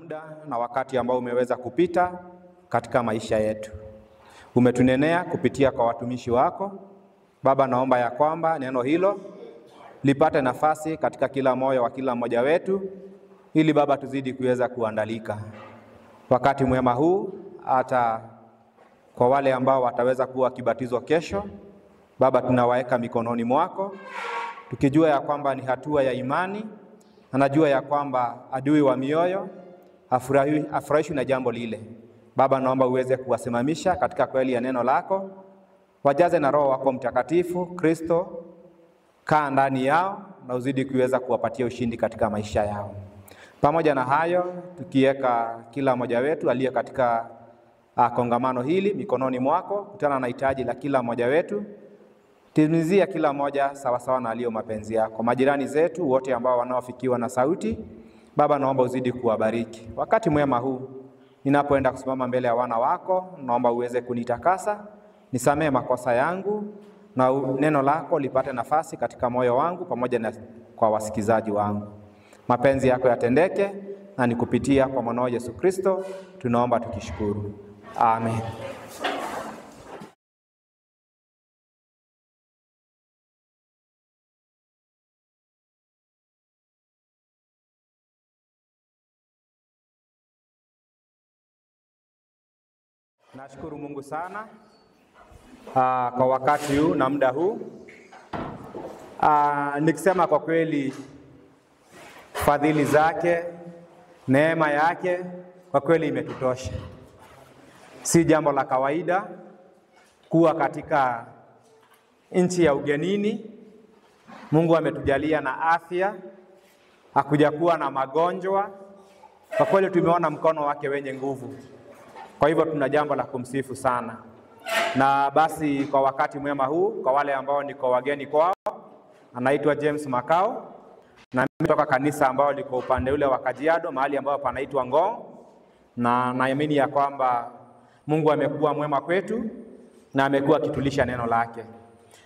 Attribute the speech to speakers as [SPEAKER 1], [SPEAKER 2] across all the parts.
[SPEAKER 1] muda na wakati ambao umeweza kupita katika maisha yetu. Umetunenea kupitia kwa watumishi wako. Baba, naomba ya kwamba neno hilo lipate nafasi katika kila moyo wa kila mmoja wetu, ili Baba tuzidi kuweza kuandalika wakati mwema huu, hata kwa wale ambao wataweza kuwa kibatizwa kesho. Baba, tunawaeka mikononi mwako, tukijua ya kwamba ni hatua ya imani. Anajua ya kwamba adui wa mioyo afurahishwi na jambo lile. Baba, naomba uweze kuwasimamisha katika kweli ya neno lako, wajaze na Roho wako Mtakatifu. Kristo, kaa ndani yao na uzidi kuweza kuwapatia ushindi katika maisha yao. Pamoja na hayo, tukiweka kila mmoja wetu aliye katika kongamano hili mikononi mwako, kutana na hitaji la kila mmoja wetu, timizia kila mmoja sawa sawa na aliyo mapenzi yako. Majirani zetu wote ambao wanaofikiwa na sauti, Baba, naomba uzidi kuwabariki. Wakati mwema huu ninapoenda kusimama mbele ya wana wako, naomba uweze kunitakasa, nisamee makosa yangu, na neno lako lipate nafasi katika moyo wangu pamoja na kwa wasikizaji wangu. Mapenzi yako yatendeke, na nikupitia kwa mwanao Yesu Kristo tunaomba tukishukuru. Amen. Nashukuru Mungu sana kwa wakati huu na muda huu. Nikisema kwa kweli fadhili zake, neema yake kwa kweli imetutosha. Si jambo la kawaida kuwa katika nchi ya ugenini. Mungu ametujalia na afya, hakujakuwa na magonjwa. Kwa kweli tumeona mkono wake wenye nguvu. Kwa hivyo tuna jambo la kumsifu sana. Na basi kwa wakati mwema huu, kwa wale ambao niko wageni kwao, anaitwa James Makao, na mimi kutoka kanisa ambao liko upande ule wa Kajiado, mahali ambao panaitwa Ngong, na naamini ya kwamba Mungu amekuwa mwema kwetu na amekuwa akitulisha neno lake.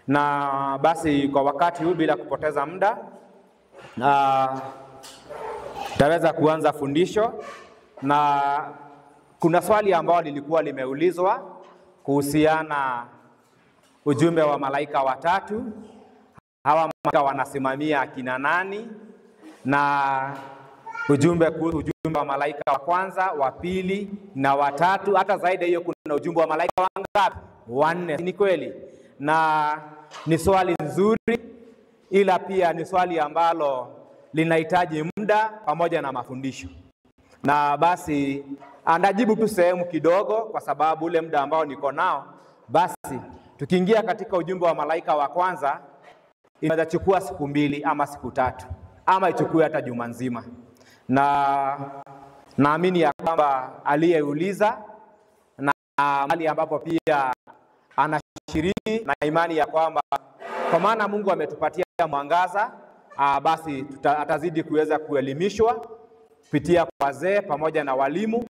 [SPEAKER 1] Na basi kwa wakati huu bila kupoteza muda, taweza kuanza fundisho. Na kuna swali ambao lilikuwa limeulizwa kuhusiana ujumbe wa malaika watatu. Hawa malaika wanasimamia akina nani? Na ujumbe wa malaika wa kwanza, wa pili na watatu. Hata zaidi hiyo kuna ujumbe wa malaika wangapi? 4. Ni kweli. Na ni swali nzuri, ila pia ni swali ambalo linahitaji muda pamoja na mafundisho. Na basi anajibu tu sehemu kidogo kwa sababu ule muda ambao niko nao. Basi tukiingia katika ujumbe wa malaika wa kwanza, inaweza chukua siku 2 ama siku 3 ama ichukue hata juma nzima. Na naamini ya kwamba aliyeuliza na mahali ambapo pia anashiriki na imani ya kwamba kwa maana Mungu ametupatia mwangaza, basi atazidi kuweza kuelimishwa kupitia kwa wazee pamoja na walimu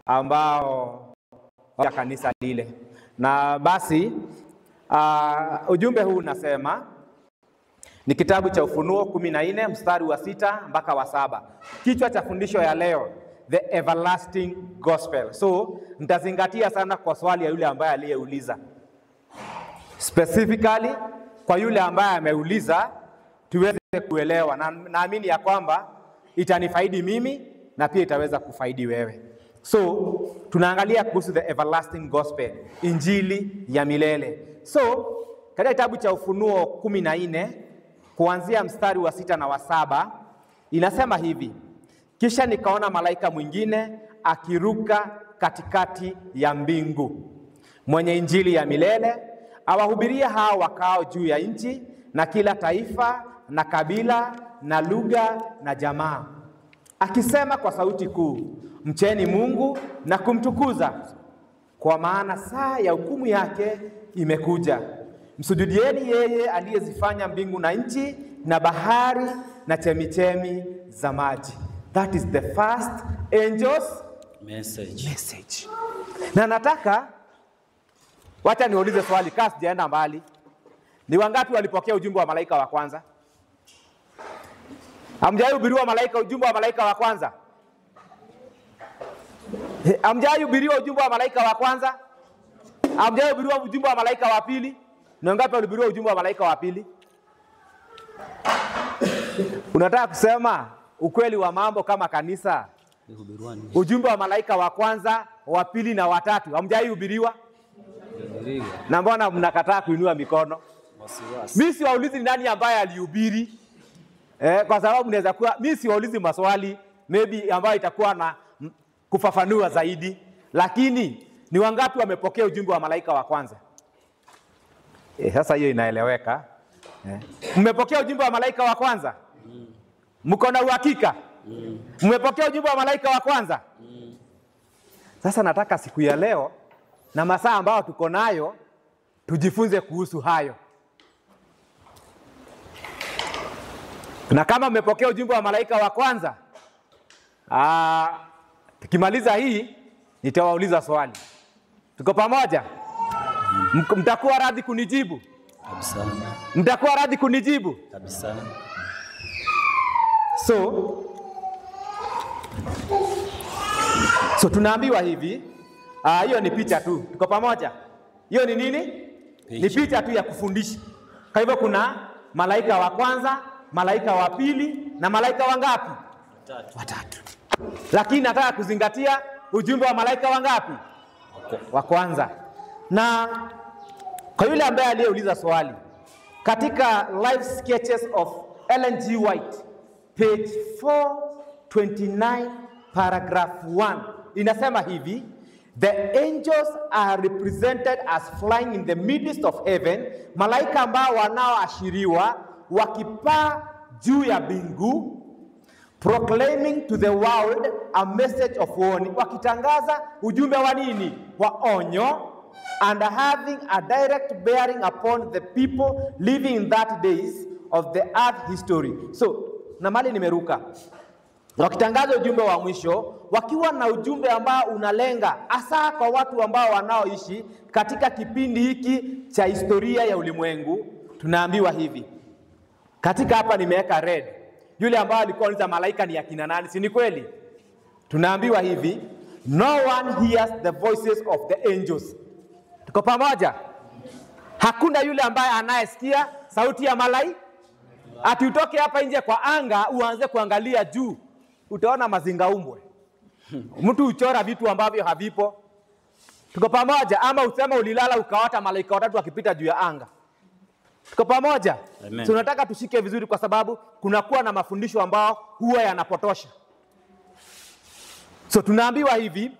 [SPEAKER 1] ambao wa kanisa lile. Na basi ujumbe huu unasema, ni kitabu cha Ufunuo 14 mstari wa 6 mpaka wa 7. Kichwa cha fundisho ya leo, the everlasting gospel. So nitazingatia sana kwa swali ya yule ambaye aliyeuliza, specifically kwa yule ambaye ameuliza, tuweze kuelewa. Na naamini ya kwamba itanifaidi mimi na pia itaweza kufaidi wewe. So tunaangalia kuhusu the everlasting gospel, injili ya milele. So katika kitabu cha Ufunuo 14 kuanzia mstari wa 6 na wa 7 inasema hivi: kisha nikaona malaika mwingine akiruka katikati ya mbingu, mwenye injili ya milele, awahubiria hao wakao juu ya nchi, na kila taifa na kabila na lugha na jamaa, akisema kwa sauti kuu, mcheni Mungu na kumtukuza, kwa maana saa ya hukumu yake imekuja. Msujudieni yeye aliyezifanya mbingu na nchi na bahari na chemichemi za maji. That is the first angel's message. Na nataka wacha niulize swali kasi sijaenda mbali. Ni wangapi walipokea ujumbe wa malaika wa kwanza? Hamjahubiriwa malaika ujumbe wa malaika wa kwanza? Hamjahubiriwa ujumbe wa malaika wa kwanza? Hamjahubiriwa ujumbe wa malaika wa pili? Ni ngapi walihubiriwa ujumbe wa malaika wa pili? Unataka kusema ukweli wa mambo kama kanisa? Ujumbe wa malaika wa kwanza, wa pili na wa tatu hamjahubiriwa? Na mbona mnakataa kuinua mikono? Mimi siwaulizi nani ambaye alihubiri. Kwa sababu naweza kuwa mimi siwaulizi maswali maybe ambayo itakuwa na kufafanua zaidi, lakini ni wangapi wamepokea ujumbe wa malaika wa kwanza? Sasa hiyo inaeleweka. Mmepokea ujumbe wa malaika wa kwanza? Mko na uhakika? Mmepokea ujumbe wa malaika wa kwanza? Sasa nataka siku ya leo na masaa ambayo tuko nayo tujifunze kuhusu hayo. Na kama mmepokea ujumbe wa malaika wa kwanza, tukimaliza hii nitawauliza swali. Tuko pamoja? Mtakuwa radhi kunijibu? Kabisa. Mtakuwa radhi kunijibu? Kabisa. So tunaambiwa hivi, hiyo ni picha tu. Tuko pamoja? Hiyo ni nini? Ni picha tu ya kufundisha. Kwa hivyo kuna malaika wa kwanza, malaika wa pili na malaika wangapi? Watatu. Lakini nataka kuzingatia ujumbe wa malaika wangapi? Wa kwanza. Na kwa yule ambaye aliyeuliza swali, katika Life Sketches of Ellen G. White, page 429, paragraph 1, inasema hivi: the angels are represented as flying in the midst of heaven, malaika ambao wanaoashiriwa wakipaa juu ya mbingu, proclaiming to the world a message of warning, wakitangaza ujumbe wa nini? Wa onyo, and having a direct bearing upon the people living in that days of the earth history. So, na mali nimeruka. Wakitangaza ujumbe wa mwisho, wakiwa na ujumbe ambao unalenga hasa kwa watu ambao wanaoishi katika kipindi hiki cha historia ya ulimwengu. Tunaambiwa hivi. Katika hapa nimeweka red. Yule ambao alikuwa anauliza malaika ni akina nani? Si ni kweli? Tunaambiwa hivi, no one hears the voices of the angels. Tuko pamoja? Hakuna yule ambaye anayesikia sauti ya malaika. Ati utoke hapa nje kwa anga uanze kuangalia juu, utaona mazingaumbwe. Mtu uchora vitu ambavyo havipo. Tuko pamoja? Ama usema ulilala ukaota malaika watatu wakipita juu ya anga. Tuko pamoja? So tunataka tushike vizuri kwa sababu kunakuwa na mafundisho ambao huwa yanapotosha. So tunaambiwa hivi,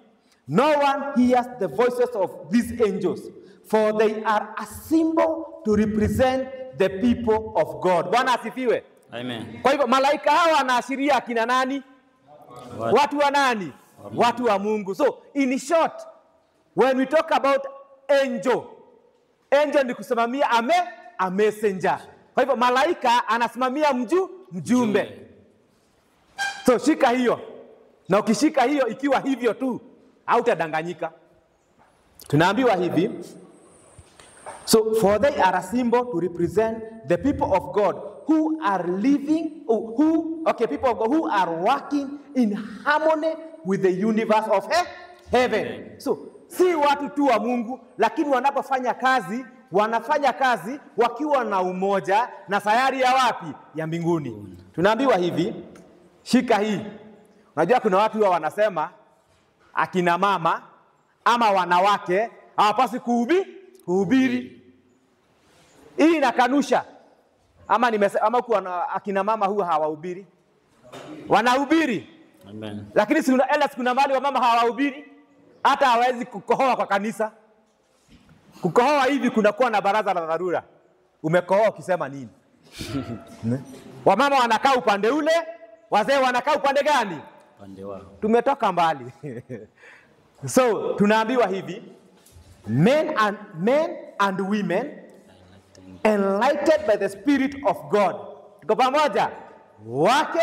[SPEAKER 1] no one hears the voices of these angels, for they are a symbol to represent the people of God. Bwana asifiwe. Amen. Kwa hivyo malaika hawa wanaashiria akina nani? Watu wa nani? Watu wa Mungu. So in short, when we talk about angel ni kusimamia a messenger. Kwa hivyo malaika anasimamia mjumbe. So shika hiyo. Na ukishika hiyo ikiwa hivyo tu, hautadanganyika. Tunaambiwa hivi, so for they are a symbol to represent the people of God who are living, people of God who are working in harmony with the universe of heaven. So si watu tu wa Mungu, lakini wanapofanya kazi, wanafanya kazi wakiwa na umoja na sayari ya wapi? Ya mbinguni. Tunaambiwa hivi, shika hii. Unajua kuna watu wa wanasema akina mama ama wanawake hawapaswi kuhubiri. Hii inakanusha. Ama kwa akina mama huwa hawahubiri. Wanahubiri. Amen. Lakini kuna mali wa mama hawahubiri. Hata hawezi kukohoa kwa kanisa. Kukohoa hivi kunakuwa na baraza la dharura. Umekohoa ukisema nini? Wamama wanakaa upande ule, wazee wanakaa upande gani? Upande wao. Tumetoka mbali. So tunaambiwa hivi, men and women enlightened by the Spirit of God. Tuko pamoja? Wake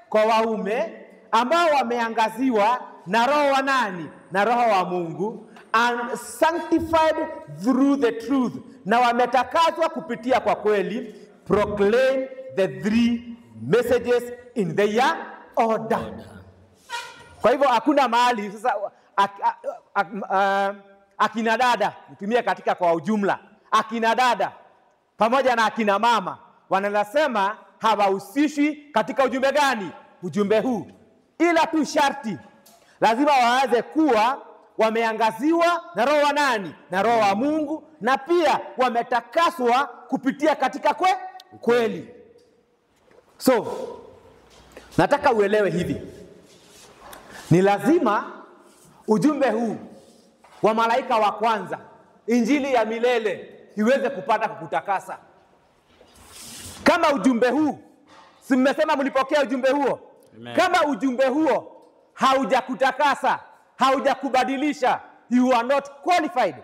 [SPEAKER 1] kwa waume ambao wameangaziwa na roho wa nani? Na roho wa Mungu, and sanctified through the truth, na wametakaswa kupitia kwa kweli, proclaim the three messages in their order. Kwa hivyo hakuna mahali sasa akina dada, nitumie katika kwa ujumla, akina dada pamoja na akina mama wanasema hawahusishwi katika ujumbe gani? Ujumbe huu. Ila tu sharti lazima waweze kuwa wameangaziwa na roho wa nani? Na roho wa Mungu, na pia wametakaswa kupitia katika kweli. So nataka uelewe hivi, ni lazima ujumbe huu wa malaika wa kwanza, injili ya milele, iweze kupata kukutakasa. Kama ujumbe huu, si mmesema mlipokea ujumbe huo? Amen. Kama ujumbe huo haujakutakasa, haujakubadilisha, you are not qualified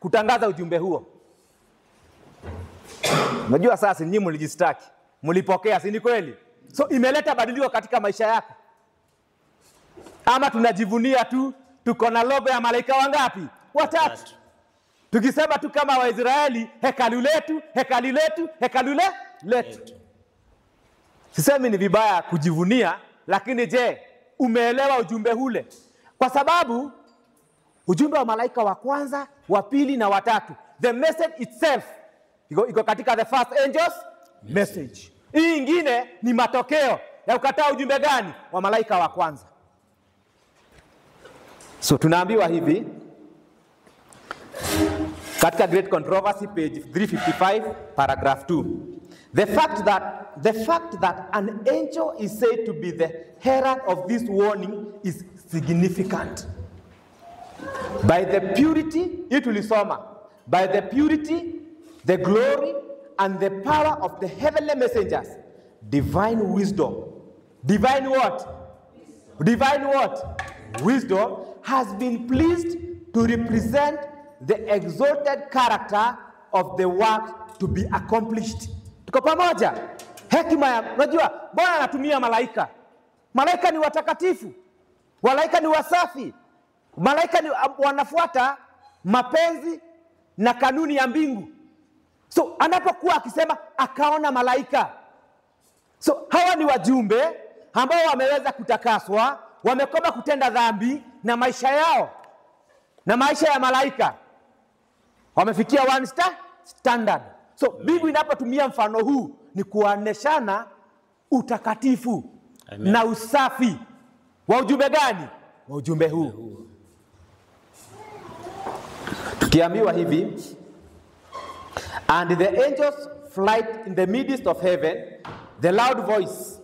[SPEAKER 1] kutangaza ujumbe huo. Unajua sasa nyinyi mlijistaki, mlipokea, si ni kweli? So imeleta badiliko katika maisha yako. Ama tunajivunia tu tuko na logo ya malaika wangapi? Watatu. Tukisema tu kama Waisraeli, hekalu letu, hekalu letu, hekalu letu. Sisemi ni vibaya kujivunia, lakini je, umeelewa ujumbe ule? Kwa sababu ujumbe wa malaika wa kwanza, wa pili na watatu, the message itself iko katika the first angels message. Hii ingine ni matokeo ya kukataa ujumbe gani? Wa malaika wa kwanza. So tunaambiwa hivi katika Great Controversy page 355 paragraph 2, the fact that an angel is said to be the herald of this warning is significant. By the purity, by the purity, the glory and the power of the heavenly messengers, divine wisdom. Divine what? Divine what? Wisdom has been pleased to represent the exalted character of the work to be accomplished. Tuko pamoja? Hekima ya, unajua, Bwana anatumia malaika. Malaika ni watakatifu. Malaika ni wasafi. Malaika ni wanafuata mapenzi na kanuni ya mbingu. So anapokuwa akisema akaona malaika. So hawa ni wajumbe ambao wameweza kutakaswa, wamekoma kutenda dhambi, na maisha yao na maisha ya malaika wamefikia one standard. So mbingu inapotumia mfano huu ni kuoneshana utakatifu. Amen. Na usafi wa ujumbe gani? Wa ujumbe huu. Tukiambiwa hivi, and the angels flight in the midst of heaven, the loud voice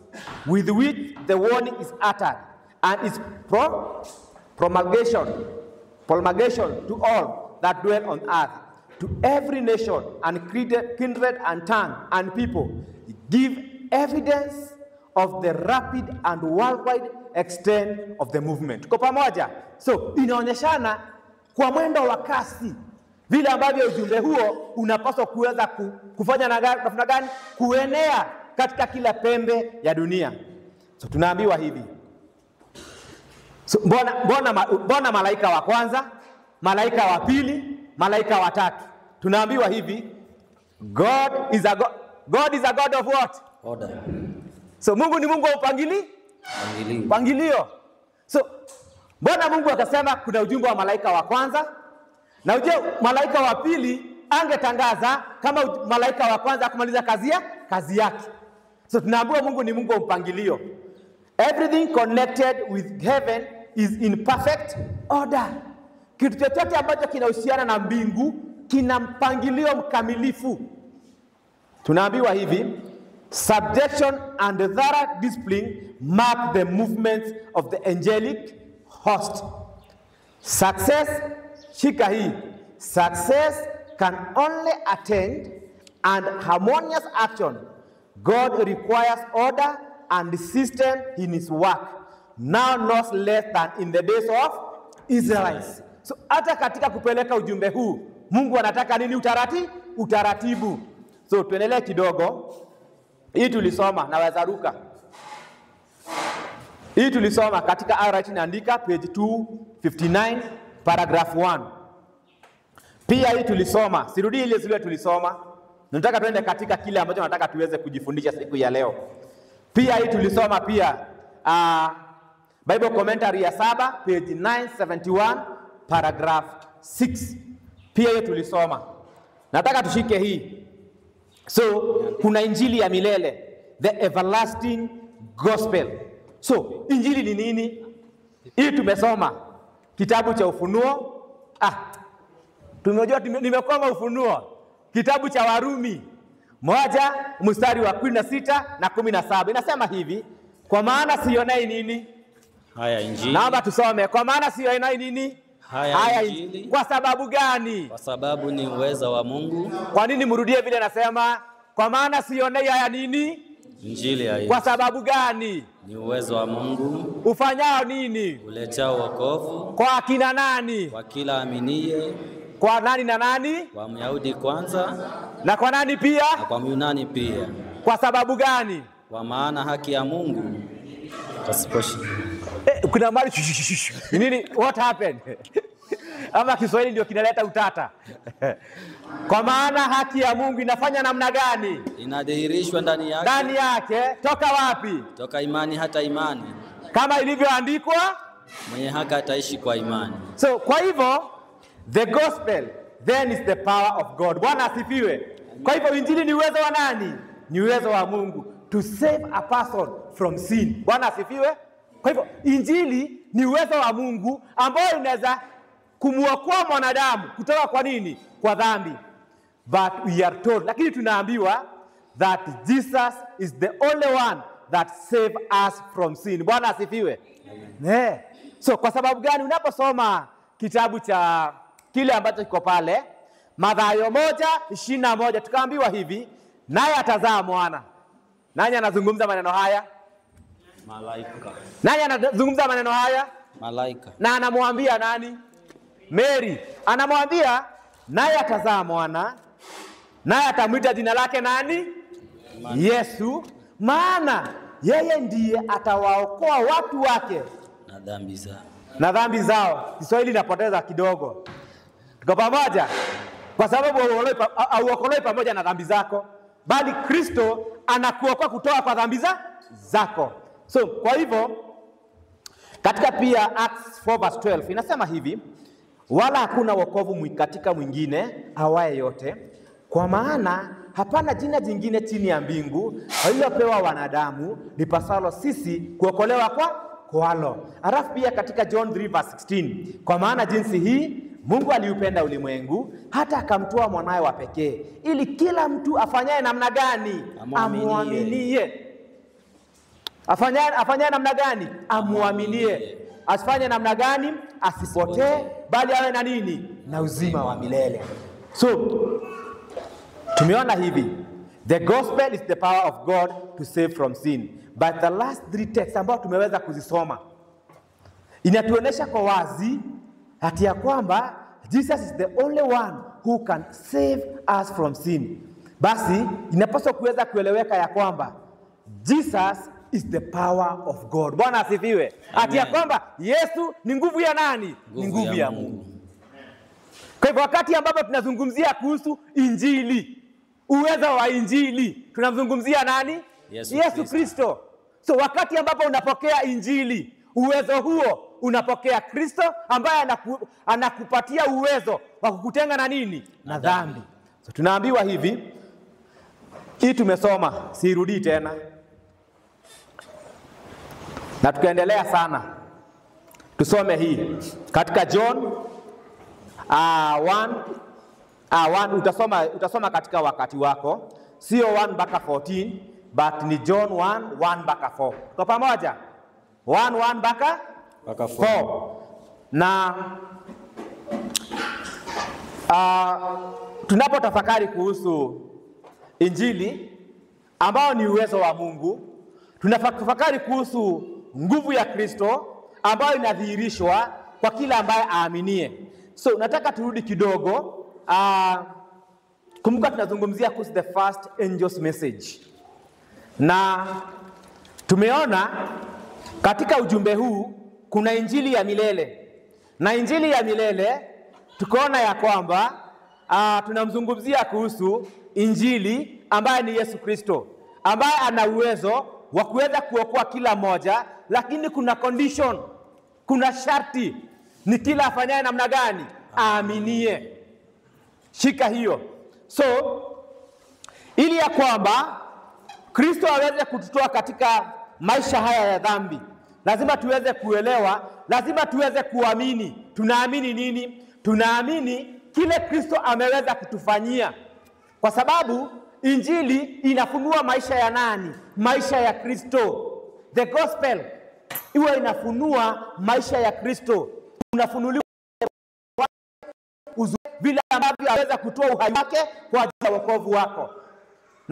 [SPEAKER 1] with which the warning is uttered, and its promulgation to all that dwell on earth, to every nation and kindred and tongue and people, give evidence of the rapid and worldwide extent of the movement. Tuko pamoja? So inaonyeshana kwa mwendo wa kasi vile ambavyo ujumbe huo unapaswa kuweza kufanya na gani? Kuenea katika kila pembe ya dunia. So tunaambiwa hivi. So mbona malaika wa kwanza, malaika wa pili, malaika wa tatu? Tunaambiwa hivi, God is a God of what?
[SPEAKER 2] Order.
[SPEAKER 1] So Mungu ni Mungu wa mpangilio. So mbona Mungu akasema kuna ujumbe wa malaika wa kwanza, na uje malaika wa pili angetangaza kama malaika wa kwanza kumaliza kazi yake? So tunaambiwa Mungu ni Mungu wa mpangilio. Everything connected with heaven is in perfect order. Kitu chochote ambacho kinahusiana na mbingu kina mpangilio mkamilifu. Tunaambiwa hivi, subjection and thorough discipline mark the movements of the angelic host. Success, shika hii, success can only attain and harmonious action. God requires order and system in his work, now not less than in the days of Israelites. So hata katika kupeleka ujumbe huu, Mungu anataka nini? Utaratibu. So tuendelee kidogo. Hii tulisoma na wazaruka. Hii tulisoma katika Ara inaandika page 259 paragraph 1. Pia hii tulisoma, sirudi ile zile tulisoma. Nataka tuende katika kile ambacho nataka tuweze kujifundisha siku ya leo. Pia hii tulisoma pia Bible commentary ya 7 page 971 paragraph 6. Pia hiyo tulisoma. Nataka tushike hii. So kuna injili ya milele, the everlasting gospel. So injili ni nini? Hii tumesoma kitabu cha Ufunuo. Tumejua nimekoma Ufunuo. Kitabu cha Warumi 1 mstari wa 16 na 17 inasema hivi, kwa maana sionei nini?
[SPEAKER 2] Haya injili.
[SPEAKER 1] Naomba tusome. Kwa maana sionei nini?
[SPEAKER 2] Haya injili.
[SPEAKER 1] Kwa sababu gani?
[SPEAKER 2] Kwa sababu ni uweza wa Mungu.
[SPEAKER 1] Kwa nini mrudie vile nasema? Kwa maana sionei haya nini?
[SPEAKER 2] Injili ya Yesu.
[SPEAKER 1] Kwa sababu gani?
[SPEAKER 2] Ni uwezo wa Mungu.
[SPEAKER 1] Ufanyao nini?
[SPEAKER 2] Uletao wokovu.
[SPEAKER 1] Kwa akina nani?
[SPEAKER 2] Kwa kila aminiye.
[SPEAKER 1] Kwa nani na nani?
[SPEAKER 2] Kwa Myahudi kwanza.
[SPEAKER 1] Na kwa nani pia?
[SPEAKER 2] Na kwa Myunani pia.
[SPEAKER 1] Kwa sababu gani?
[SPEAKER 2] Kwa maana haki ya Mungu pasiposhi.
[SPEAKER 1] Kuna mali nini? What happened? Ama Kiswahili ndio kinaleta utata. Kwa maana haki ya Mungu inafanya namna gani?
[SPEAKER 2] Inadhihirishwa ndani yake.
[SPEAKER 1] Ndani yake. Toka wapi?
[SPEAKER 2] Toka imani hata imani.
[SPEAKER 1] Kama ilivyoandikwa,
[SPEAKER 2] mwenye haki ataishi kwa imani.
[SPEAKER 1] So kwa hivyo the gospel then is the power of God. Bwana asifiwe. Kwa hivyo injili ni uwezo wa nani? Ni uwezo wa Mungu to save a person from sin. Bwana asifiwe. Kwa hivyo injili ni uwezo wa Mungu ambao unaweza kumuokoa mwanadamu kutoka kwa nini? Kwa dhambi. But we are told, lakini tunaambiwa that Jesus is the only one that save us from sin. Bwana asifiwe. Yeah. So kwa sababu gani? Unaposoma kitabu cha kile ambacho kiko pale Mathayo 1:21 tukaambiwa hivi, naye atazaa mwana. Nani anazungumza maneno haya?
[SPEAKER 2] Malaika.
[SPEAKER 1] Nani anazungumza maneno haya?
[SPEAKER 2] Malaika.
[SPEAKER 1] Na anamwambia nani? Mary. Anamwambia naye atazaa mwana, naye atamwita jina lake nani? Yesu, maana yeye ndiye atawaokoa watu wake na dhambi zao. Kiswahili inapoteza kidogo. Tuko pamoja? Kwa sababu hauokolewi pamoja na dhambi zako, bali Kristo anakuokoa kutoka kwa dhambi zako. So kwa hivyo katika pia Acts 4:12 inasema hivi, wala hakuna wokovu katika mwingine awaye yote, kwa maana hapana jina jingine chini ya mbingu walilopewa wanadamu lipasalo sisi kuokolewa kwalo. Alafu pia katika John 3:16, kwa maana jinsi hii Mungu aliupenda ulimwengu hata akamtoa mwanawe wa pekee, ili kila mtu afanyaye namna gani? Amuaminie. Afanyaye namna gani? Amuaminie. Asifanye namna gani? Asipotee, bali awe na nini? Na uzima wa milele. So tumeona hivi, the gospel is the power of God to save from sin. But the last 3 texts ambao tumeweza kuzisoma inatuonesha kwa wazi hati ya kwamba Jesus is the only one who can save us from sin. Basi inapaswa kuweza kueleweka ya kwamba Jesus is the power of God. Bwana asifiwe. Hati ya kwamba Yesu ni nguvu ya nani? Ni nguvu ya Mungu. Kwa hivyo wakati ambapo tunazungumzia kuhusu injili, uwezo wa injili, tunazungumzia nani? Yesu Kristo. So wakati ambapo unapokea injili, uwezo huo unapokea Kristo ambaye anakupatia uwezo wa kukutenga na nini? Na dhambi. So tunaambiwa hivi, hii tumesoma, siirudii tena. Na tukaendelea sana. Tusome hii katika John 1 utasoma katika wakati wako. Sio 1 mpaka 14, but ni John 1 mpaka 4. Kwa pamoja? 1 mpaka 4. Na tunapotafakari kuhusu injili ambao ni uwezo wa Mungu, tunafakari kuhusu nguvu ya Kristo ambayo inadhihirishwa kwa kila ambaye aaminie. So nataka turudi kidogo. Kumbuka tunazungumzia kuhusu the first angel's message. Na tumeona katika ujumbe huu kuna injili ya milele. Na injili ya milele tukaona ya kwamba tunamzungumzia kuhusu injili ambaye ni Yesu Kristo, ambaye ana uwezo wa kuweza kuokoa kila moja, lakini kuna condition, kuna sharti. Ni kila afanyaye namna gani? Aaminie. Shika hiyo. So ili ya kwamba Kristo aweze kututoa katika maisha haya ya dhambi, lazima tuweze kuelewa, lazima tuweze kuamini. Tunaamini nini? Tunaamini kile Kristo ameweza kutufanyia, kwa sababu Injili inafunua maisha ya nani? Maisha ya Kristo. The gospel iwe inafunua maisha ya Kristo. Unafunuliwa vile ambavyo aweza kutoa uhai wake kwa ajili ya wokovu wako.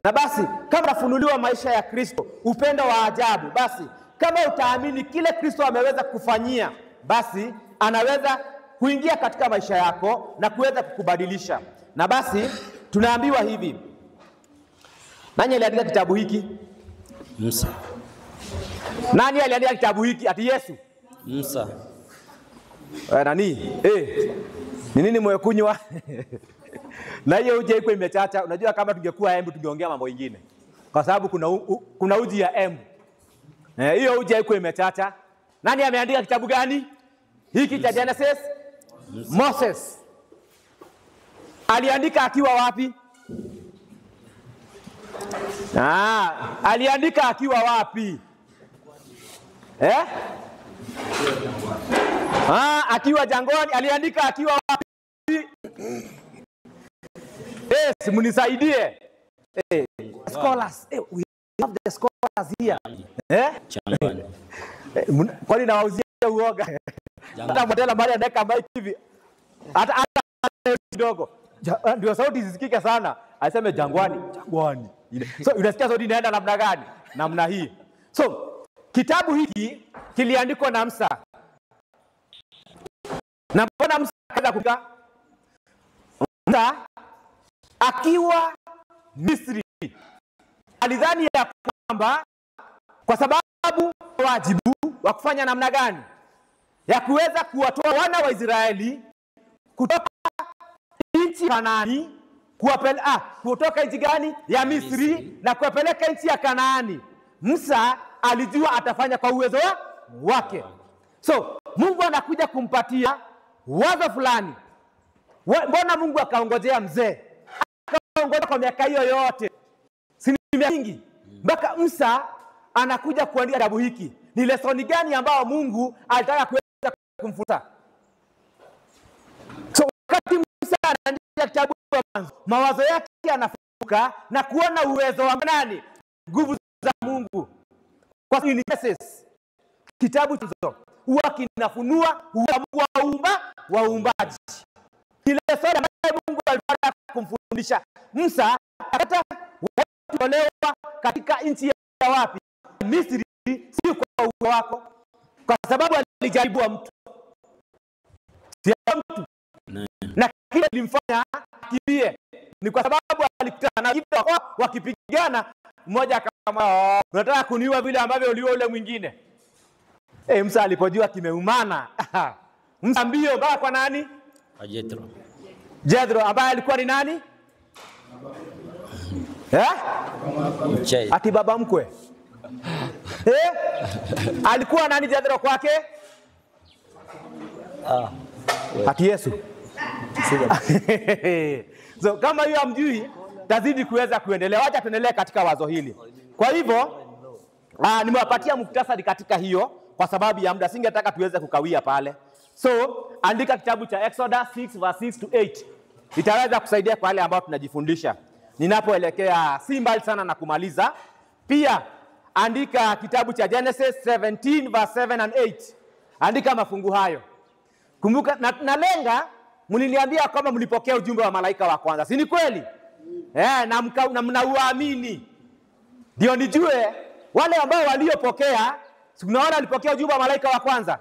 [SPEAKER 1] Na basi kama unafunuliwa maisha ya Kristo, upendo wa ajabu, basi kama utaamini kile Kristo ameweza kufanyia, basi anaweza kuingia katika maisha yako na kuweza kukubadilisha. Na basi tunaambiwa hivi. Nani aliandika kitabu hiki?
[SPEAKER 2] Musa.
[SPEAKER 1] Nani aliandika kitabu hiki? Ati Yesu?
[SPEAKER 2] Musa.
[SPEAKER 1] Nani? Ni nini mwekunywa? Na hiyo uji iko imechacha. Unajua kama tungekuwa Embu tungeongea mambo mengine. Kwa sababu kuna uji ya Embu. Hiyo uji iko imechacha. Nani ameandika kitabu gani? Hiki cha Genesis? Moses. Aliandika akiwa wapi? Aliandika akiwa wapi? Akiwa jangwani. Aliandika akiwa wapi? Yes, munisaidie. Scholars. We have the scholars here.
[SPEAKER 2] Jangwani.
[SPEAKER 1] Kwani nawauzia uoga? Hata modela mali anaweka mic hivi. Hata kidogo. Ndio sauti zisikike sana. Aseme jangwani. So unasikia sauti inaenda namna gani? Namna hii. So kitabu hiki kiliandikwa na Musa. Na mbona Musa akaanza kuandika? Musa akiwa Misri alidhani ya kwamba kwa sababu wajibu wa kufanya namna gani ya kuweza kuwatoa wana wa Israeli kutoka nchi Kanaani kutoka nchi gani? Ya Misri na kuwapeleka nchi ya Kanaani. Musa alijua atafanya kwa uwezo wake. So Mungu anakuja kumpatia wazo fulani. Mbona Mungu akaongojea mzee? Akaongojea kwa miaka hiyo yote. Si mingi. Mpaka Musa anakuja kuandika kitabu hiki. Ni lesoni gani ambao Mungu alitaka kuweza kumfunza? So wakati Musa anaandika kitabu mawazo yake yanafuka na kuona uwezo wa nani? Nguvu za Mungu. Kwa sababu Genesis kitabu hicho huwa kinafunua waumbaji. Ile swali ambayo Mungu alitaka kumfundisha Musa, hata watu walewa katika nchi ya wapi? Misri, si kwa uwezo wako, kwa sababu alijaribu mtu. Si mtu. Na kile kilimfanya akimbie ni kwa sababu alikutana na hivyo wakipigana, mmoja kama unataka kuniua vile ambavyo uliua ule mwingine. Musa alipojua kimeumana. Musa mbio mpaka kwa nani?
[SPEAKER 2] Jethro.
[SPEAKER 1] Jethro ambaye alikuwa ni nani? Ati baba mkwe. Alikuwa nani Jethro kwake? Ati Yesu. So kama hiyo hamjui, tazidi kuweza kuendelea. Wacha tuendelee katika wazo hili. Kwa hivyo nimewapatia muhtasari katika hiyo kwa sababu ya muda, singetaka tuweze kukawia pale. So andika kitabu cha Exodus 6 verse 6 to 8. Itaweza kusaidia kwa wale ambao tunajifundisha. Ninapoelekea si mbali sana na kumaliza. Pia andika kitabu cha Genesis 17 verse 7 and 8. Andika mafungu hayo. Kumbuka na mliniambia kama mlipokea ujumbe wa malaika wa kwanza. Si ni kweli? Na mnauamini. Ndio nijue wale ambao waliopokea, unaona walipokea ujumbe wa malaika wa kwanza.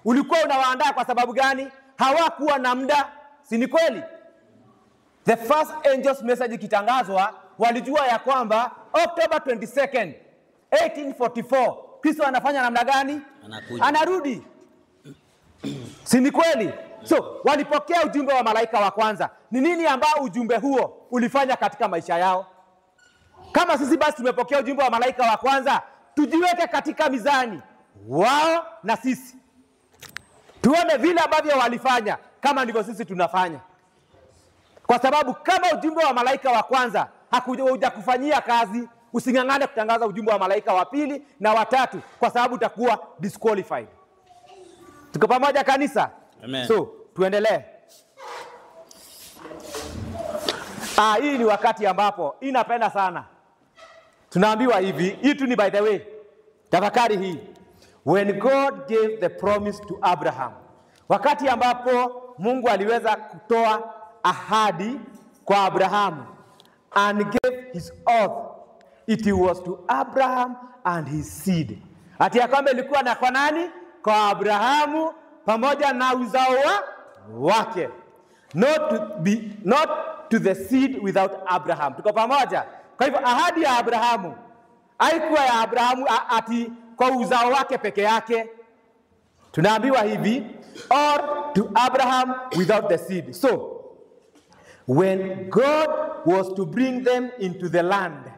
[SPEAKER 1] Ulikuwa unawaandaa kwa sababu gani? Hawakuwa na muda. Si ni kweli? The first angel's message kitangazwa, walijua ya kwamba October 22nd 1844 Kristo anafanya namna gani? Anarudi. Si ni kweli? So walipokea ujumbe wa malaika wa kwanza. Ni nini ambao ujumbe huo ulifanya katika maisha yao? Kama sisi basi tumepokea ujumbe wa malaika wa kwanza, tujiweke katika mizani wao na sisi, tuone vile ambavyo walifanya kama ndivyo sisi tunafanya. Kwa sababu kama ujumbe wa malaika wa kwanza hujakufanyia kazi, usingangane kutangaza ujumbe wa malaika wa pili na wa tatu, kwa sababu utakuwa disqualified. Tuko pamoja kanisa?
[SPEAKER 2] Amen.
[SPEAKER 1] So, tuendelee. Hii ni wakati ambapo inapenda sana. Tunaambiwa hivi, hii tu ni by the way. Tafakari hii. When God gave the promise to Abraham, wakati ambapo Mungu aliweza kutoa ahadi kwa Abrahamu and gave his oath, it was to Abraham and his seed. Ati ya kwamba ilikuwa na kwa nani? Kwa Abrahamu pamoja na uzao wake. Not to the seed without Abraham. Tuko pamoja? Kwa hivyo ahadi ya Abrahamu haikuwa ya Abrahamu ati kwa uzao wake peke yake. Tunaambiwa hivi, or to Abraham without the seed. So, when God was to bring them into the land,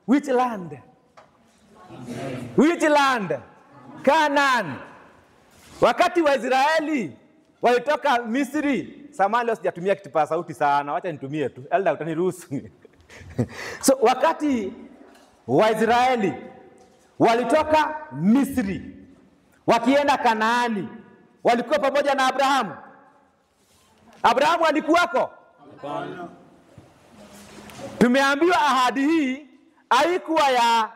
[SPEAKER 1] which land? Which land? Canaan. Wakati wa Israeli walitoka Misri, samahani leo sijatumia kipaza sauti sana, wacha nitumie tu. Elda utaniruhusu. So wakati wa Israeli walitoka Misri wakienda Kanaani, walikuwa pamoja na Abrahamu. Abrahamu alikuwako?
[SPEAKER 2] Hapana.
[SPEAKER 1] Tumeambiwa ahadi hii haikuwa ya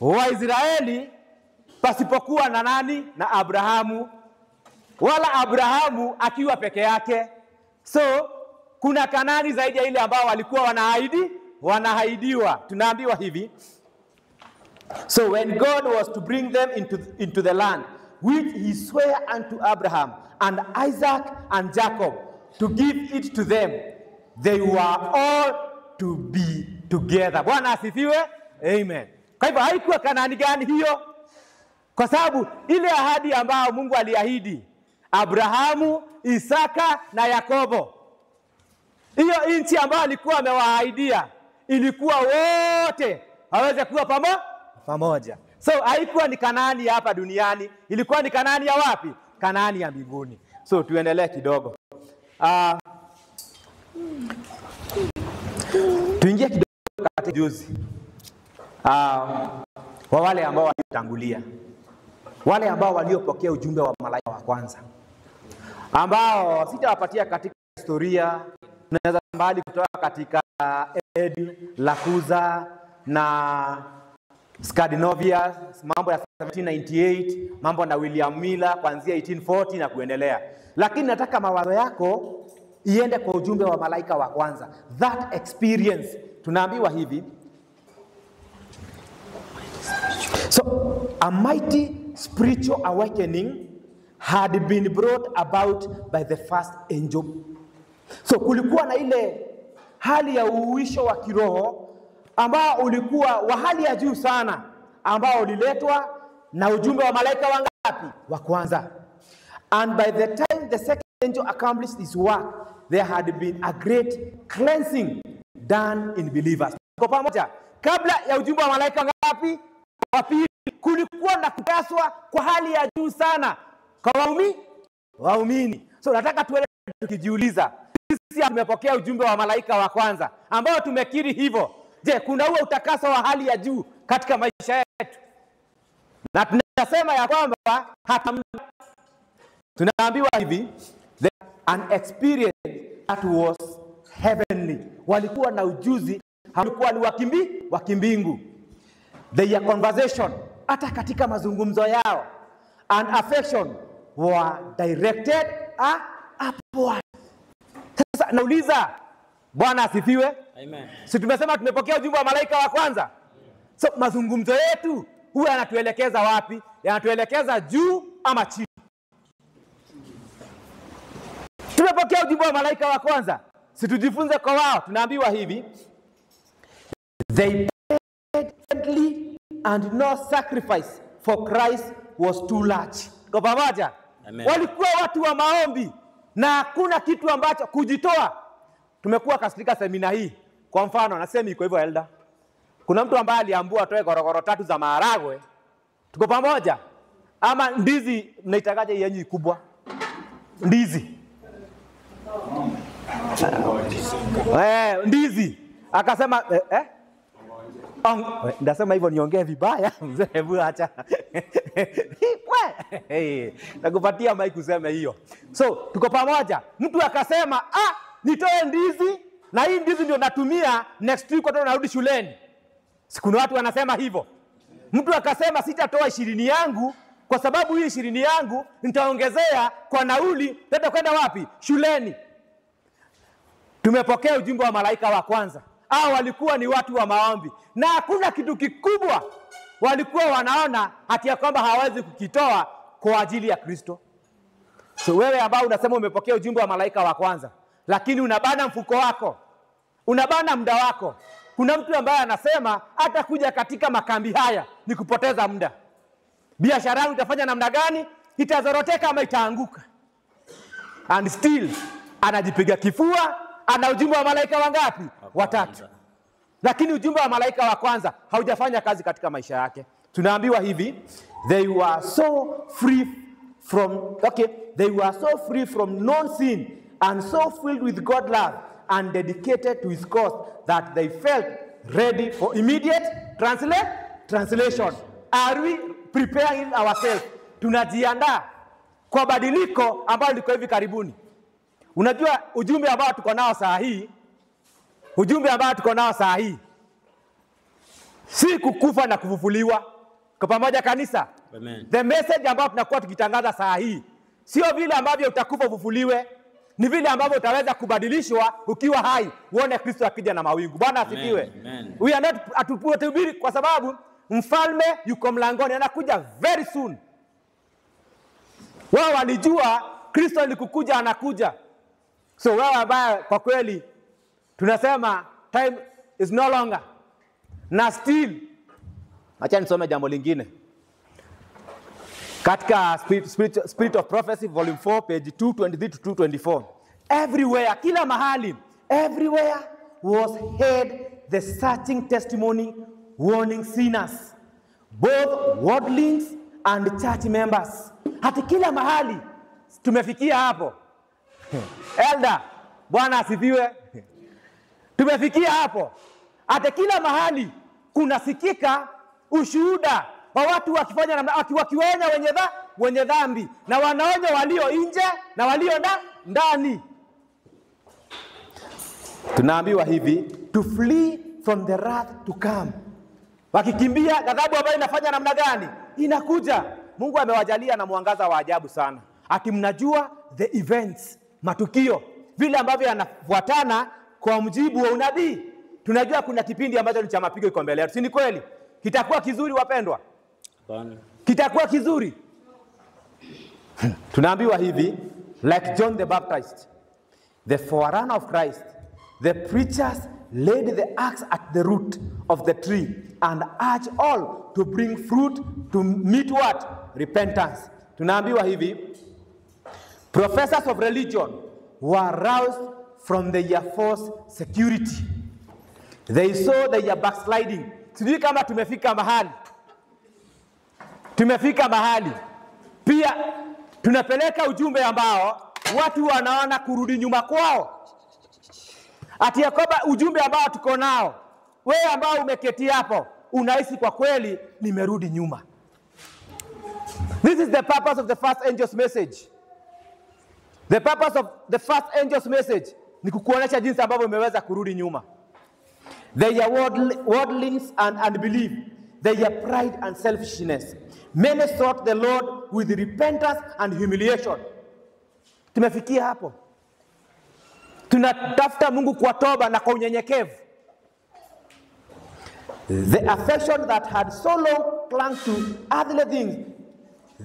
[SPEAKER 1] Waisraeli pasipokuwa na nani? Na Abrahamu. Wala Abrahamu akiwa peke yake. So kuna Kanaani zaidi ya ile ambao walikuwa wanahaidiwa. Tunaambiwa hivi. So when God was to bring them into the land which he swore unto Abraham and Isaac and Jacob to give it to them, they were all to be together. Bwana asifiwe. Amen. Kwa hivyo haikuwa Kanaani gani hiyo? Kwa sababu ile ahadi ambayo Mungu aliahidi Abrahamu, Isaka na Yakobo, hiyo nchi ambayo alikuwa amewaahidia ilikuwa wote waweze kuwa pamoja. So haikuwa ni Kanaani hapa duniani, ilikuwa ni Kanaani ya wapi? Kanaani ya mbinguni. So tuendelee kidogo. Tuingie kidogo katika juzi wa wale ambao walitangulia, wale ambao waliopokea ujumbe wa malaika wa kwanza, ambao sitawapatia katika historia, tunaweza mbali kutoka katika Eden, Lakuza na Scandinavia, mambo ya 1798, mambo na William Miller kuanzia 1840 na kuendelea. Lakini nataka mawazo yako iende kwa ujumbe wa malaika wa kwanza. That experience, tunaambiwa hivi. So, a mighty spiritual awakening had been brought about by the first angel. So, kulikuwa na ile hali ya uhuisho wa kiroho ambao ulikuwa wa hali ya juu sana, ambao uliletwa na ujumbe wa malaika wangapi? Wa kwanza. And by the time the second angel accomplished his work, there had been a great cleansing done in believers. Kwa pamoja, kabla ya ujumbe wa malaika wangapi? Wa pili, kulikuwa na kutaswa kwa hali ya juu sana kwa waumini. So nataka tuelewe, tukijiuliza, sisi tumepokea ujumbe wa malaika wa kwanza ambao tumekiri hivyo. Je, kuna huo utakaso wa hali ya juu katika maisha yetu? Na tunasema ya kwamba tunaambiwa hivi, an experience that was heavenly. Walikuwa na ujuzi, walikuwa ni wakimbingu. Their conversation, hata katika mazungumzo yao, and affection were directed upward. Sasa nauliza, Bwana asifiwe.
[SPEAKER 2] Amen.
[SPEAKER 1] Si tumesema tumepokea ujumbe wa malaika wa kwanza? So mazungumzo yetu huwa yanatuelekeza wapi? Yanatuelekeza juu ama chini? Tumepokea ujumbe wa malaika wa kwanza, si tujifunze kwa wao. Tunaambiwa hivi, they paid and no sacrifice for Christ was too large. Kwa pamoja, walikuwa watu wa maombi na hakuna kitu ambacho kujitoa. Tumekuwa katika semina hii, kwa mfano nasema iko hivyo elda, kuna mtu ambaye aliambiwa atoe gorogoro 3 za maharagwe. Tuko pamoja? Ama ndizi mnaitakaje yenyu kubwa? Ndizi. Ndizi. Akasema ndasema hivyo niongee vibaya. Mzee hebu acha. Nakupatia mic kusema hiyo. So, tuko pamoja. Mtu akasema, nitoe ndizi na hii ndizi ndio natumia next week wakati narudi shuleni. Kuna watu wanasema hivyo. Mtu akasema sitatoa 20 yangu kwa sababu hii 20 yangu nitaongezea kwa nauli nenda kwenda wapi? Shuleni. Tumepokea ujumbe wa malaika wa kwanza. Hao walikuwa ni watu wa maombi. Na hakuna kitu kikubwa walikuwa wanaona hati ya kwamba hawawezi kukitoa kwa ajili ya Kristo. So wewe ambao unasema umepokea ujumbe wa malaika wa kwanza, lakini unabana mfuko wako, unabana muda wako. Kuna mtu ambaye anasema hata kuja katika makambi haya ni kupoteza muda. Biashara yangu itafanya namna gani? Itazoroteka ama itaanguka. And still anajipiga kifua, ana ujumbe wa malaika wangapi? Watatu. Lakini ujumbe wa malaika wa kwanza haujafanya kazi katika maisha yake. Tunaambiwa hivi, they were so free from known sin and so filled with God love and dedicated to his cause that they felt ready for immediate translation. Are we preparing ourselves? Tunajiandaa kwa badiliko ambalo liko hivi karibuni. Unajua ujumbe ambao tuko nao saa hii, si kukufa na kufufuliwa. Kwa pamoja kanisa.
[SPEAKER 2] Amen.
[SPEAKER 1] The message ambayo tunakuwa tukitangaza saa hii sio vile ambavyo utakufa ufufuliwe, ni vile ambavyo utaweza kubadilishwa ukiwa hai uone Kristo akija na mawingu. Bwana asifiwe. We are not atuputubiri kwa sababu mfalme yuko mlangoni, anakuja very soon. Wao walijua Kristo alikuja, anakuja. So wao ambao kwa kweli tunasema time is no longer. Na still acha nisome jambo lingine. Katika Spirit of Prophecy volume 4 page 223 to 224. Everywhere, kila mahali, everywhere was heard the searching testimony warning sinners, both worldlings and church members. Hata kila mahali tumefikia hapo. Elder, Bwana asifiwe. Tumefikia hapo. Hata kila mahali kunasikika ushuhuda wa watu wakifanya namna, wakiwaonya wenye dhambi na wanaonya walio nje na walio ndani. Tunaambiwa hivi, to flee from the wrath to come. Wakikimbia ghadhabu ambayo inafanya namna gani? Inakuja. Mungu amewajalia na mwangaza wa ajabu sana. Ati mnajua the events, matukio vile ambavyo yanafuatana kwa mjibu wa unabii. Tunajua kuna kipindi ambacho ni cha mapigo iko mbele yetu. Si ni kweli? Kitakuwa kizuri wapendwa?
[SPEAKER 2] Bwana.
[SPEAKER 1] Kitakuwa kizuri. Tunaambiwa hivi, like John the Baptist, the forerunner of Christ, the preachers laid the axe at the root of the tree and urged all to bring fruit to meet what? Repentance. Tunaambiwa hivi, professors of religion were roused from their false security. They saw their backsliding. Sijui kama tumefika mahali. Pia tunapeleka ujumbe ambao watu wanaona kurudi nyuma kwao. Ati yakoba ujumbe ambao tuko nao, wewe ambao umeketi hapo unahisi kwa kweli nimerudi nyuma. This is the purpose of the first angel's message. The purpose of the first angel's message ni kukuonesha jinsi ambavyo umeweza kurudi nyuma. They are worldlings and unbelief. They are pride and selfishness. Many sought the Lord with repentance and humiliation. Tumefikia hapo. Tunatafuta Mungu kwa toba na kwa unyenyekevu. The affection that had so long clung to earthly things,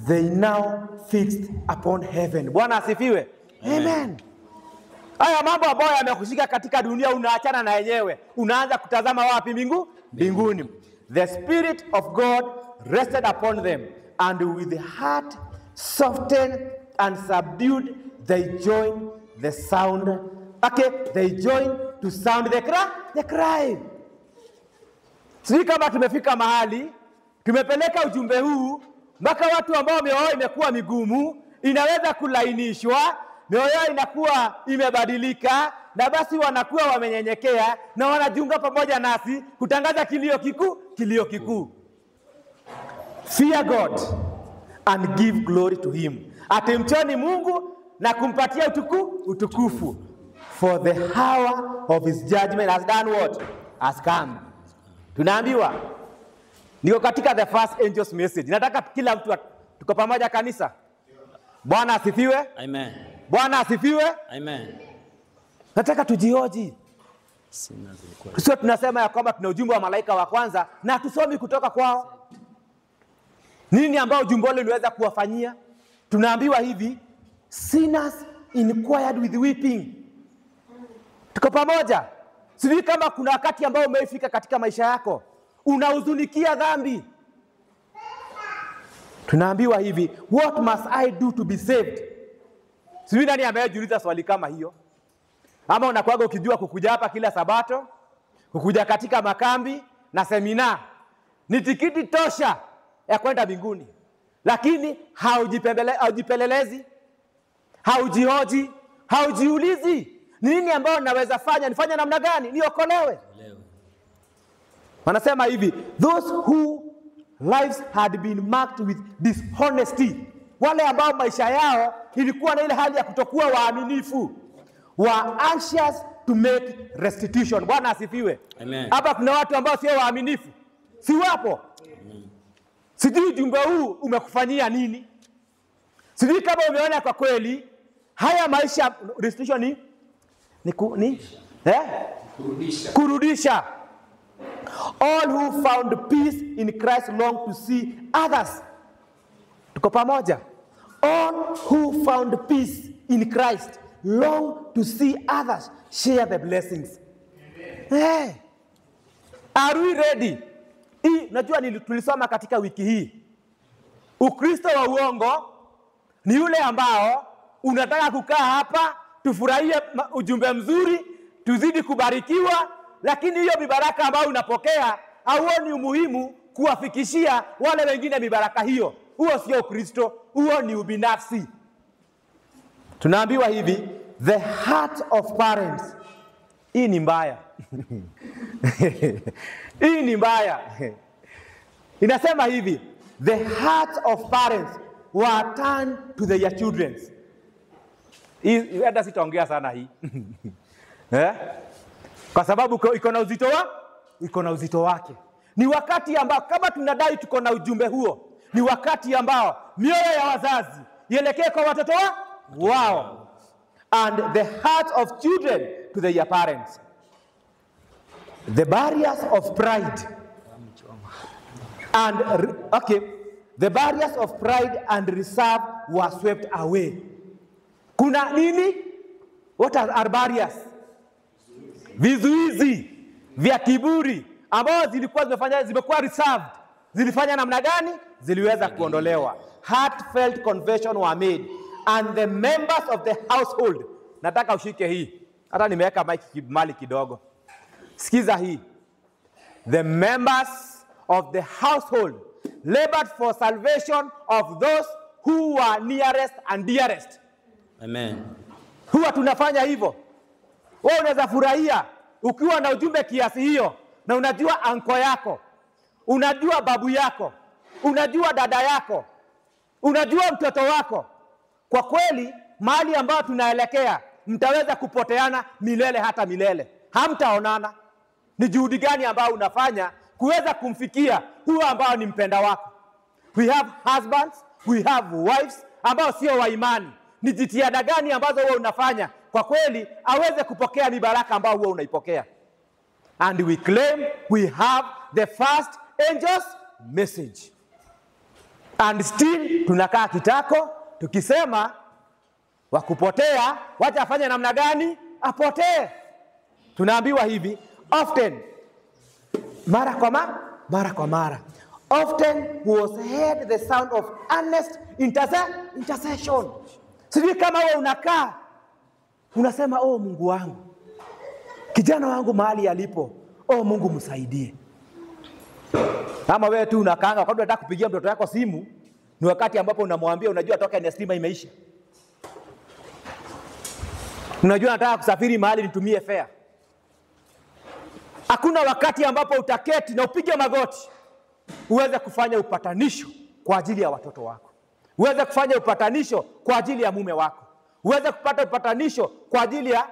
[SPEAKER 1] they now fixed upon heaven. Bwana asifiwe. Amen. Haya mambo ambayo yamekushika katika dunia unaachana na yenyewe. Unaanza kutazama wapi? Mbinguni. The Spirit of God rested upon them, and with the heart softened and subdued, they joined the sound. Okay, they joined to sound the cry. Sisi kama tumefika mahali tumepeleka ujumbe huu mpaka watu ambao mioyo yao imekuwa migumu inaweza kulainishwa, mioyo yao inakuwa imebadilika, na basi wanakuwa wamenyenyekea na wanajiunga pamoja nasi kutangaza kilio kikuu. Fear God and give glory to him. Atimchoni Mungu na kumpatia utukufu. For the hour of his judgment has done what? Has come. Tunaambiwa niko katika the first angel's message. Nataka kila mtu tuko pamoja kanisa. Bwana asifiwe.
[SPEAKER 2] Amen.
[SPEAKER 1] Bwana asifiwe.
[SPEAKER 2] Amen.
[SPEAKER 1] Nataka tujioji. Sio tunasema ya kwamba tuna ujumbe wa malaika wa kwanza na tusomi kutoka kwao. Nini ambao ujumbe ule uliweza kuwafanyia? Tunaambiwa hivi, sinners inquired with weeping. Tuko pamoja. Sivyo kama kuna wakati ambao umeifika katika maisha yako unahuzunikia dhambi. Tunaambiwa hivi, what must I do to be saved? Sivyo nani amejiuliza swali kama hiyo? Ama unakuaga ukijua kukuja hapa kila Sabato, kukuja katika makambi na semina ni tikiti tosha ya kwenda mbinguni. Lakini haujipelelezi, haujihoji, haujiulizi nini ambao naweza fanya, nifanye namna gani niokolewe? Wanasema hivi, those who lives had been marked with dishonesty, wale ambao maisha yao ilikuwa na ile hali ya kutokuwa waaminifu, were anxious to make restitution. Bwana asifiwe.
[SPEAKER 2] Amen.
[SPEAKER 1] Hapa kuna watu ambao sio waaminifu. Si wapo?
[SPEAKER 2] Amen.
[SPEAKER 1] Sijui ujumbe huu umekufanyia nini? Sijui kama umeona kwa kweli haya maisha restitution kurudisha. All who found peace in Christ long to see others. Tuko pamoja. All who found peace in Christ long to see others share the blessings. Hey, are we ready? Najua tulisoma katika wiki hii. Ukristo wa uongo ni ule ambao unataka kukaa hapa, tufurahie ujumbe mzuri, tuzidi kubarikiwa, lakini hiyo mibaraka ambayo unapokea hauoni umuhimu kuwafikishia wale wengine mibaraka hiyo. Huo sio Ukristo, huo ni ubinafsi. Tunaambiwa hivi, the heart of parents. Hii ni mbaya. Hii ni mbaya. Inasema hivi, the heart of parents were turned to their children. Hii hata sitaongea sana hii. Kwa sababu iko na uzito wake. Ni wakati ambao kama tunadai tuko na ujumbe huo, ni wakati ambao mioyo ya wazazi ielekee kwa watoto wao, and the heart of children to their parents. The barriers of pride the barriers of pride and reserve were swept away. Kuna nini? What are barriers? Vizuizi vya kiburi ambao zimekuwa reserved. Zilifanya namna gani? Ziliweza kuondolewa. Heartfelt confession were made, and the members of the household. Nataka ushike hii. Hata nimeweka mic mali kidogo. Sikiza hii. The members of the household labored for salvation of those who were nearest and dearest.
[SPEAKER 2] Amen.
[SPEAKER 1] Huwa tunafanya hivyo. Wewe unaweza furahia ukiwa na ujumbe kiasi hiyo, na unajua anko yako, unajua babu yako, unajua dada yako, unajua mtoto wako. Kwa kweli mahali ambao tunaelekea mtaweza kupoteana milele hata milele. Hamtaonana. Ni juhudi gani ambao unafanya kuweza kumfikia huyo ambao ni mpenda wako? We have husbands, we have wives ambao sio wa imani. Ni jitihada gani ambazo wewe unafanya kwa kweli aweze kupokea mibaraka ambao wewe unaipokea? And we claim we have the first angel's message. And still tunakaa kitako tukisema wakupotea wacha afanye namna gani apotee. Tunaambiwa hivi, often, mara kwa mara, often was heard the sound of earnest intercession. Sijui kama wewe unakaa unasema, oh Mungu wangu, kijana wangu mahali alipo, oh Mungu msaidie. Ama wewe tu unakaanga wakati unataka kupigia mtoto wako simu, ni wakati ambapo unamwambia unajua toka ni stima imeisha. Unajua nataka kusafiri mahali nitumie fare. Hakuna wakati ambapo utaketi na upige magoti uweze kufanya upatanisho kwa ajili ya watoto wako. Uweze kufanya upatanisho kwa ajili ya mume wako. Uweze kupata upatanisho kwa ajili ya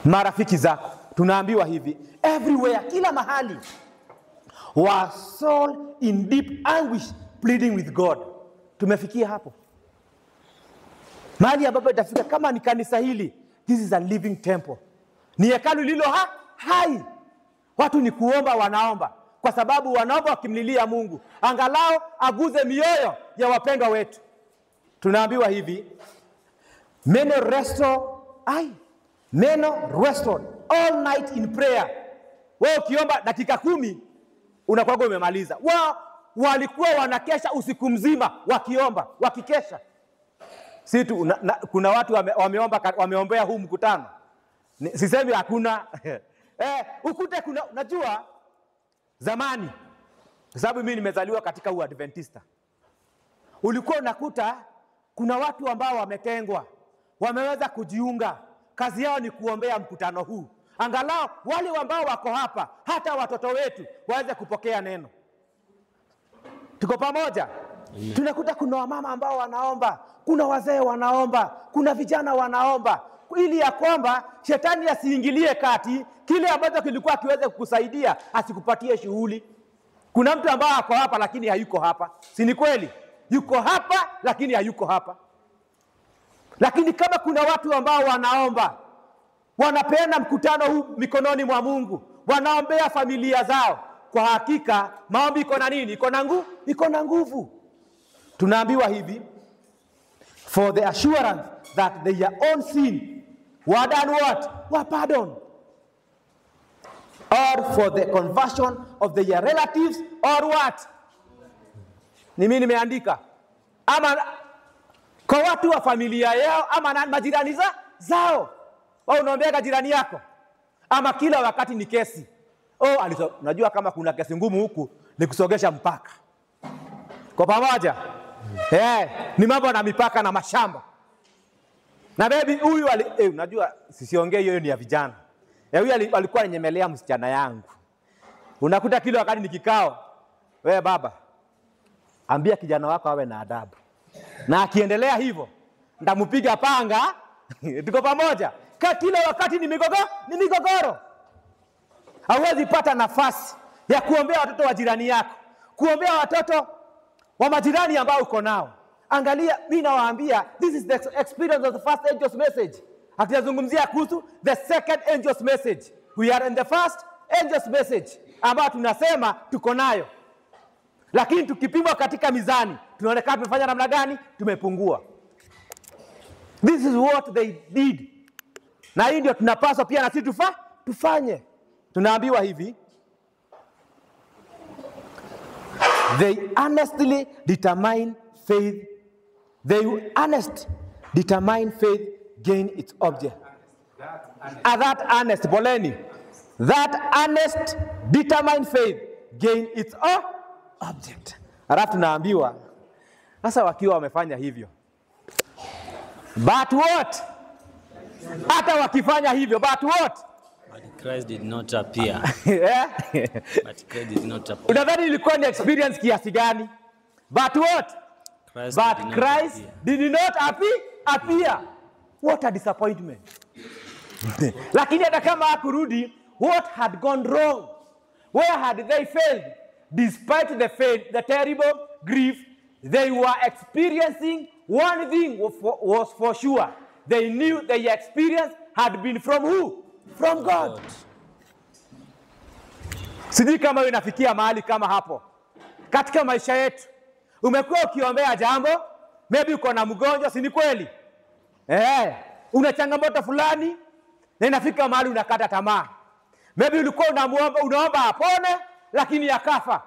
[SPEAKER 1] marafiki zako. Tunaambiwa hivi, everywhere, kila mahali, was soul in deep anguish pleading with God. Tumefikia hapo. Mahali ambapo itafika kama ni kanisa hili, this is a living temple. Ni hekalu lilo hai. Watu ni kuomba wanaomba, kwa sababu wanaomba wakimlilia Mungu, angalau aguze mioyo ya wapendwa wetu. Tunaambiwa hivi, many restored all night in prayer. Wewe ukiomba dakika 10 unakuwa umemaliza. Wao walikuwa wanakesha usiku mzima wakiomba, wakikesha. Si tu kuna watu wameombea huu mkutano. Sisemi hakuna. Ukute kuna, unajua zamani, kwa sababu mimi nimezaliwa katika Uadventista. Ulikuwa unakuta kuna watu ambao wametengwa, wameweza kujiunga. Kazi yao ni kuombea mkutano huu. Angalau wale ambao wako hapa, hata watoto wetu waweze kupokea neno. Tuko pamoja? Tunakuta kuna wamama ambao wanaomba, kuna wazee wanaomba, kuna vijana wanaomba, ili ya kwamba shetani asiingilie kati, kile ambacho kilikuwa kiweze kukusaidia asikupatie shughuli. Kuna mtu ambao ako hapa lakini hayuko hapa. Si ni kweli? Yuko hapa lakini hayuko hapa. Lakini kama kuna watu ambao wanaomba, wanapeana mkutano huu mikononi mwa Mungu, wanaombea familia zao, kwa hakika maombi iko na nini? Iko na nguvu. Tunaambiwa hivi, for the assurance that their own sin were done what? Were pardoned. Or for the conversion of their relatives, or what? Ni mimi nimeandika. Ama kwa watu wa familia yao, ama na majirani zao. Wao unaombea jirani yako. Ama kila wakati ni kesi. Unajua kama kuna kesi ngumu huku, ni kusogesha mpaka. Kwa pamoja? Ni mambo na mipaka na mashamba. Na baby huyu unajua sisiongee hiyo ni ya vijana. Huyu alikuwa ananyemelea msichana yangu. Unakuta kila wakati ni kikao. Wewe baba, ambia kijana wako awe na adabu. Na akiendelea hivyo, ndampiga panga. Tuko pamoja? Kila wakati ni migogoro. Hauwezi pata nafasi ya kuombea watoto wa jirani yako, kuombea watoto wa majirani ambao uko nao. Angalia, mimi nawaambia, this is the experience of the first angel's message. Akizungumzia kuhusu the second angel's message. We are in the first angel's message ambao tunasema tuko nayo. Lakini tukipimwa katika mizani, tunaonekana tumefanya namna gani? Tumepungua. This is what they did. Na hii ndio tunapaswa pia na sisi tufanye. Tunaambiwa hivi, they honestly determine faith. They honest determine faith gain its object. That honest determine faith gain its object. Alafu tunaambiwa sasa wakiwa wamefanya hivyo, but what? Hata wakifanya hivyo, but what?
[SPEAKER 2] But Christ did not appear. But Christ did not appear.
[SPEAKER 1] Unadhani ilikuwa ni experience kiasi gani? But what? Christ did not appear. What a disappointment. Lakini hata kama hakurudi, what had gone wrong? Where had they failed? Despite the terrible grief they were experiencing, one thing was for sure. They knew their experience had been from who? From God. Sijui kama unafikia mahali kama hapo katika maisha yetu. Umekuwa ukiombea jambo, maybe uko na mgonjwa, si ni kweli? Una changamoto fulani na inafika mahali unakata tamaa. Maybe ulikuwa unaomba apone lakini akafa.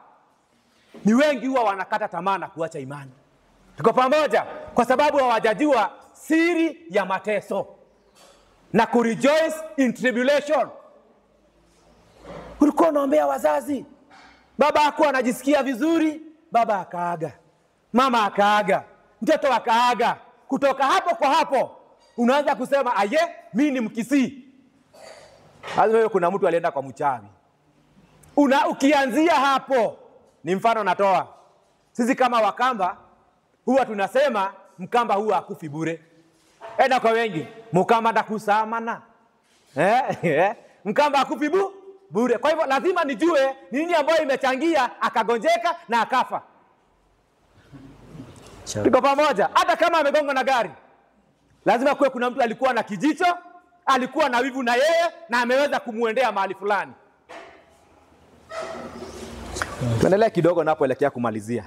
[SPEAKER 1] Ni wengi huwa wanakata tamaa na kuacha imani. Tuko pamoja? Kwa sababu hawajajua siri ya mateso na kurejoice in tribulation. Tulikuwa naombea wazazi. Baba hakuwa anajisikia vizuri, baba akaaga. Mama akaaga. Mtoto akaaga. Kutoka hapo kwa hapo unaanza kusema aye, mimi ni Mkisii. Lazima kuna mtu alienda kwa mchawi. Ukianzia hapo, ni mfano natoa. Sisi kama Wakamba huwa tunasema Mkamba huwa hakufi bure. Enda kwa wengi, Mkamba ndakusamana. Mkamba hakufi bure. Kwa hivyo lazima nijue nini ambayo imechangia akagonjeka na akafa. Tuko pamoja. Hata kama amegonga na gari, lazima kuwe kuna mtu alikuwa na kijicho, alikuwa na wivu na yeye na ameweza kumuendea mahali fulani. Tuendelee kidogo napoelekea kumalizia.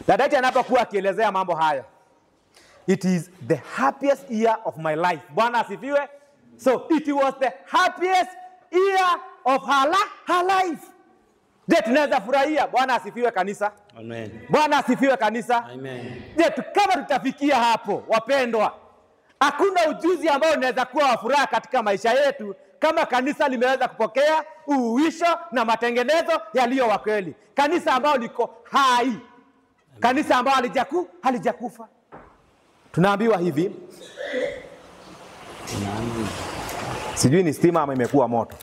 [SPEAKER 1] Dada anapokuwa akielezea mambo haya. It is the happiest year of my life. Bwana asifiwe. So it was the happiest year of her life. Je, tunaweza furahia? Bwana asifiwe kanisa.
[SPEAKER 2] Amen.
[SPEAKER 1] Bwana asifiwe kanisa.
[SPEAKER 2] Amen.
[SPEAKER 1] Je, kama tutafikia hapo, wapendwa, hakuna ujuzi ambao unaweza kuwa wa furaha katika maisha yetu kama kanisa limeweza kupokea uhuisho na matengenezo yaliyo wa kweli. Kanisa ambao liko hai. Kanisa ambao halijakufa. Tunaambiwa hivi. Sijui ni stima ama imekuwa moto.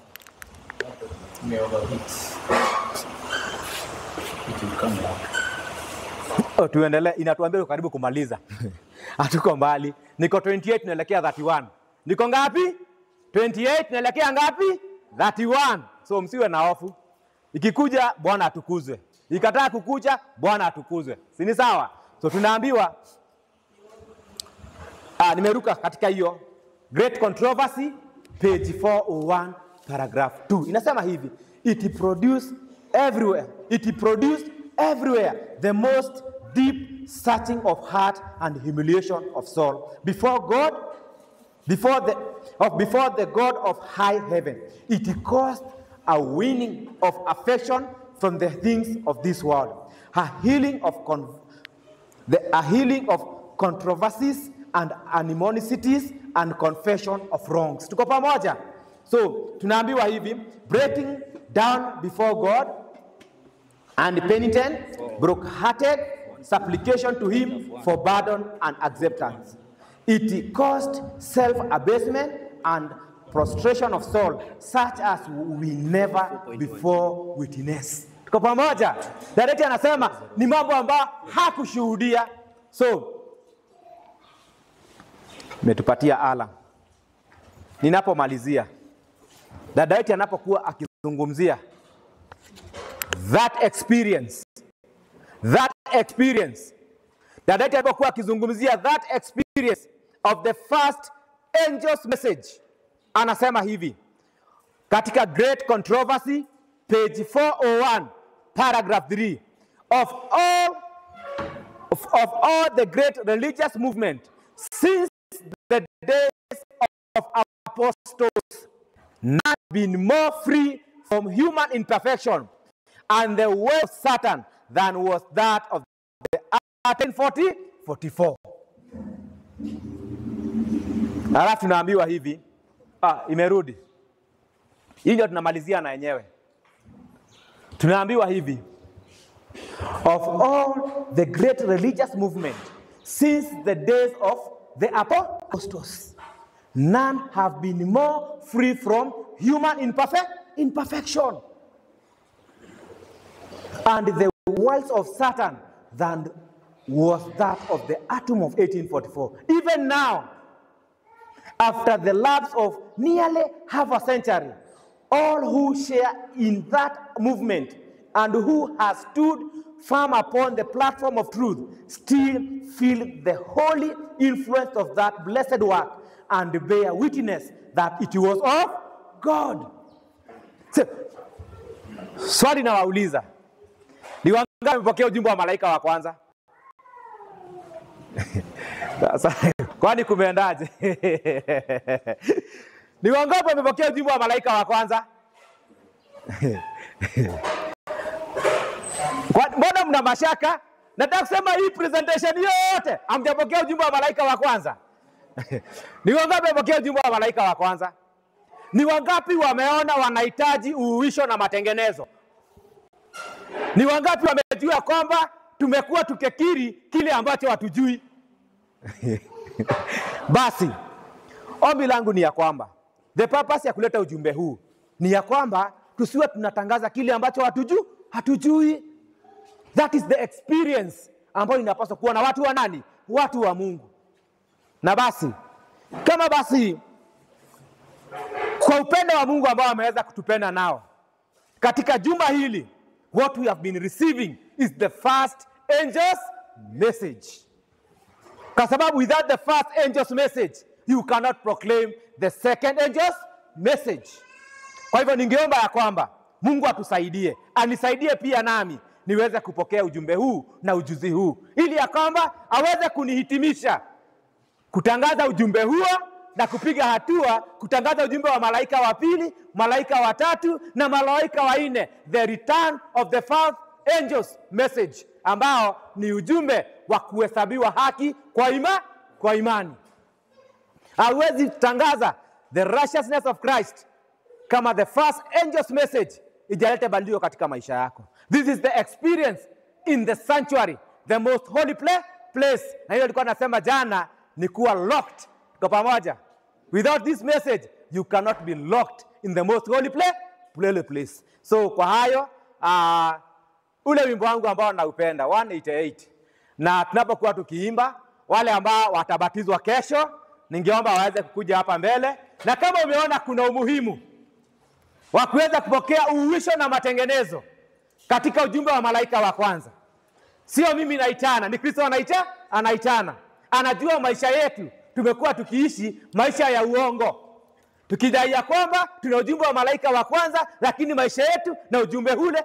[SPEAKER 1] Tuendelee, inatuambia karibu kumaliza. Hatuko mbali. Niko 28 naelekea 31. Niko ngapi? 28 naelekea ngapi? 31. So msiwe na hofu. Ikikuja Bwana atukuzwe. Ikataa kukuja Bwana atukuzwe. Si ni sawa? So tunaambiwa nimeruka katika hiyo Great Controversy page 401 paragraph 2. Inasema hivi, it produced everywhere the most deep searching of heart and humiliation of soul before God, before the God of high heaven. It caused a winning of affection from the things of this world, a healing of controversies and animosities and confession of wrongs. Tuko pamoja? So tunaambiwa hivi, breaking down before God, and penitent, broke-hearted, supplication to him for pardon and acceptance. It caused self-abasement and prostration of soul, such as we never before witnessed. Tuko pamoja? Dada anasema ni mambo ambayo hakushuhudia. So metupatia ala. Ninapomalizia, dada yetu anapokuwa akizungumzia that experience, dada yetu anapokuwa akizungumzia that experience of the first angel's message, anasema hivi katika Great Controversy page 401 paragraph 3, of all the great religious movement since the days of apostles, none been more free from human imperfection and the way of Satan than was that of the 1844. Alafu tunaambiwa hivi, imerudi. Hii ndio tunamalizia na yenyewe. Tunaambiwa hivi, of all the great religious movement since the days of the apostles, none have been more free from human imperfection and the wiles of Satan than was that of the atom of 1844. Even now, after the lapse of nearly half a century, all who share in that movement and who have stood firm upon the platform of truth still feel the holy influence of that blessed work and bear witness that it was of God. So, swali na wauliza, ni wangapi wamepokea ujumbe wa malaika wa kwanza? Kwani kumeendaje? Ni wangapi wamepokea ujumbe wa malaika wa kwanza? Mbona mna mashaka? Nataka kusema hii presentation yote hamjapokea ujumbe wa malaika wa kwanza. Ni wangapi wamepokea ujumbe wa malaika wa kwanza? Ni wangapi wameona wanahitaji uhuisho na matengenezo? Ni wangapi wamejua kwamba tumekuwa tukikiri kile ambacho hatujui? Basi, ombi langu ni ya kwamba the purpose ya kuleta ujumbe huu ni ya kwamba tusiwe tunatangaza kile ambacho hatujui. That is the experience ambayo inapaswa kuwa na watu wa nani? Watu wa Mungu. Na basi, kama basi kwa upendo wa Mungu ambao ameweza kutupenda nao, katika juma hili what we have been receiving is the first angel's message. Kwa sababu without the first angel's message, you cannot proclaim the second angel's message. Kwa hivyo ningeomba ya kwamba Mungu atusaidie, anisaidie pia nami niweze kupokea ujumbe huu na ujuzi huu, ili ya kwamba aweze kunihitimisha kutangaza ujumbe huo na kupiga hatua kutangaza ujumbe wa malaika wa pili, malaika wa tatu na malaika wa nne, the return of the fourth angel's message, ambao ni ujumbe wa kuhesabiwa haki kwa imani. Hawezi tangaza the righteousness of Christ kama the first angel's message ijalete badiliko katika maisha yako. This is the experience in the sanctuary, the most holy place. Na hiyo nilikuwa nasema jana ni kuwa locked kwa pamoja. Without this message, you cannot be locked in the most holy place. So kwa hayo, ule wimbo wangu ambao naupenda 188, na tunapokuwa tukiimba, wale ambao watabatizwa kesho, ningeomba waweze kukuja hapa mbele. Na kama umeona kuna umuhimu wa kuweza kupokea uhuisho na matengenezo katika ujumbe wa malaika wa kwanza, sio mimi naitana, ni Kristo anaitana. Anajua maisha yetu tumekuwa tukiishi maisha ya uongo, tukidai ya kwamba tuna ujumbe wa malaika wa kwanza, lakini maisha yetu na ujumbe ule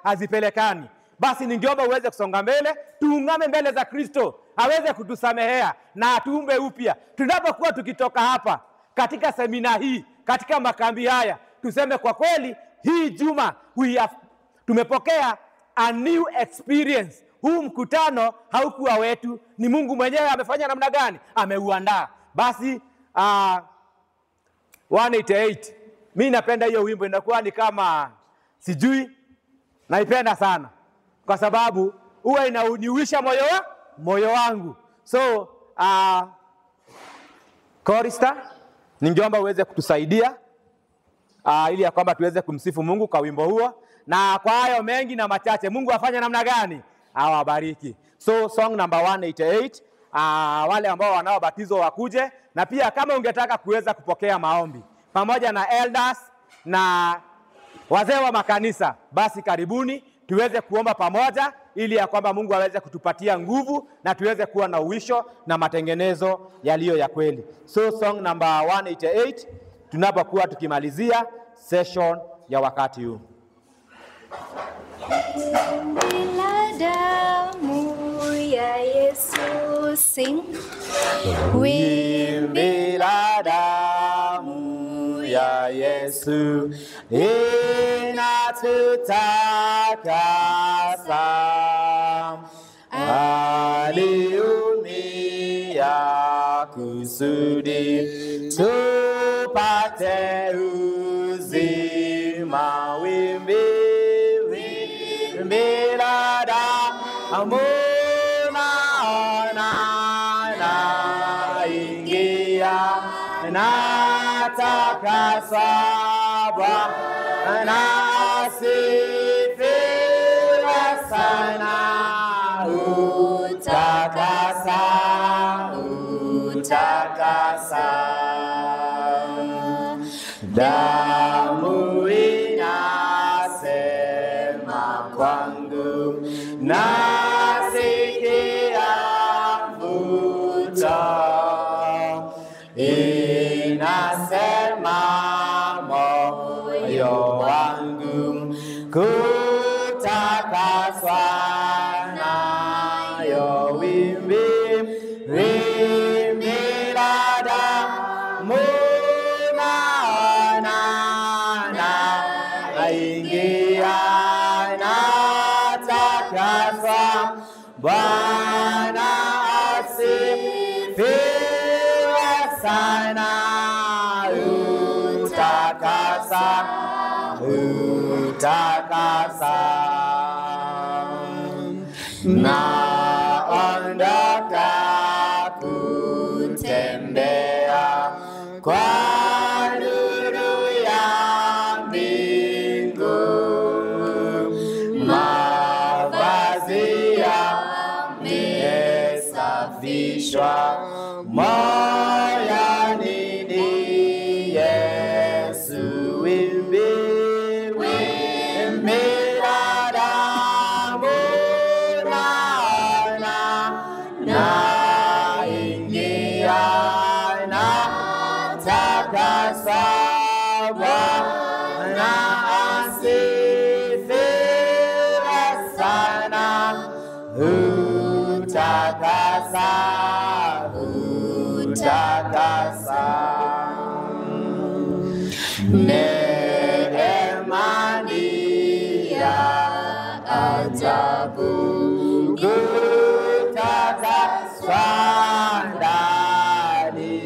[SPEAKER 1] hazipelekani. Basi ningeomba uweze kusonga mbele, tuungame mbele za Kristo, aweze kutusamehea na atuumbe upya. Tunapokuwa tukitoka hapa katika semina hii, katika makambi haya, tuseme kwa kweli hii juma tumepokea a new experience. Huu mkutano haukuwa wetu, ni Mungu mwenyewe amefanya namna gani? Ameuandaa. Basi 188, mimi napenda hiyo wimbo, inakuwa ni kama sijui, naipenda sana kwa sababu huwa inauniwisha moyo wangu. So chorister, ningeomba uweze kutusaidia ili ya kwamba tuweze kumsifu Mungu kwa wimbo huo. Na kwa hayo mengi na machache, Mungu afanye namna gani? Awabariki. So song number 188, wale ambao wanaobatizwa wakuje, na pia kama ungetaka kuweza kupokea maombi pamoja na elders na wazee wa makanisa, basi karibuni tuweze kuomba pamoja ili ya kwamba Mungu aweze kutupatia nguvu na tuweze kuwa na uwisho na matengenezo yaliyo ya kweli. So song number 188 tunapokuwa tukimalizia session ya wakati huu.
[SPEAKER 3] Bila damu ya Yesu sing.
[SPEAKER 1] Wimbi la damu ya Yesu inatutakasa. Aliumia kusudi tupate uzima. Wimbi la damu naingia natakaswa Bwana asifiwe sana. Utakasa damu inasema kwangu, nasikia mvuto, inasema moyo wangu kutakaswa nayo. Wimbi la damu naingia natakaswa Bwana asifiwe sana. utakasa. Naondoka kutembea kwa nuru ya mbingu, mavazi yamesafishwa, moyoni ni Yesu. Wimbi la damu naona, naingia natakasa, Bwana asifiwe sana. Utakasa, utakasa. Neema ni ya ajabu, kutakaswa ndani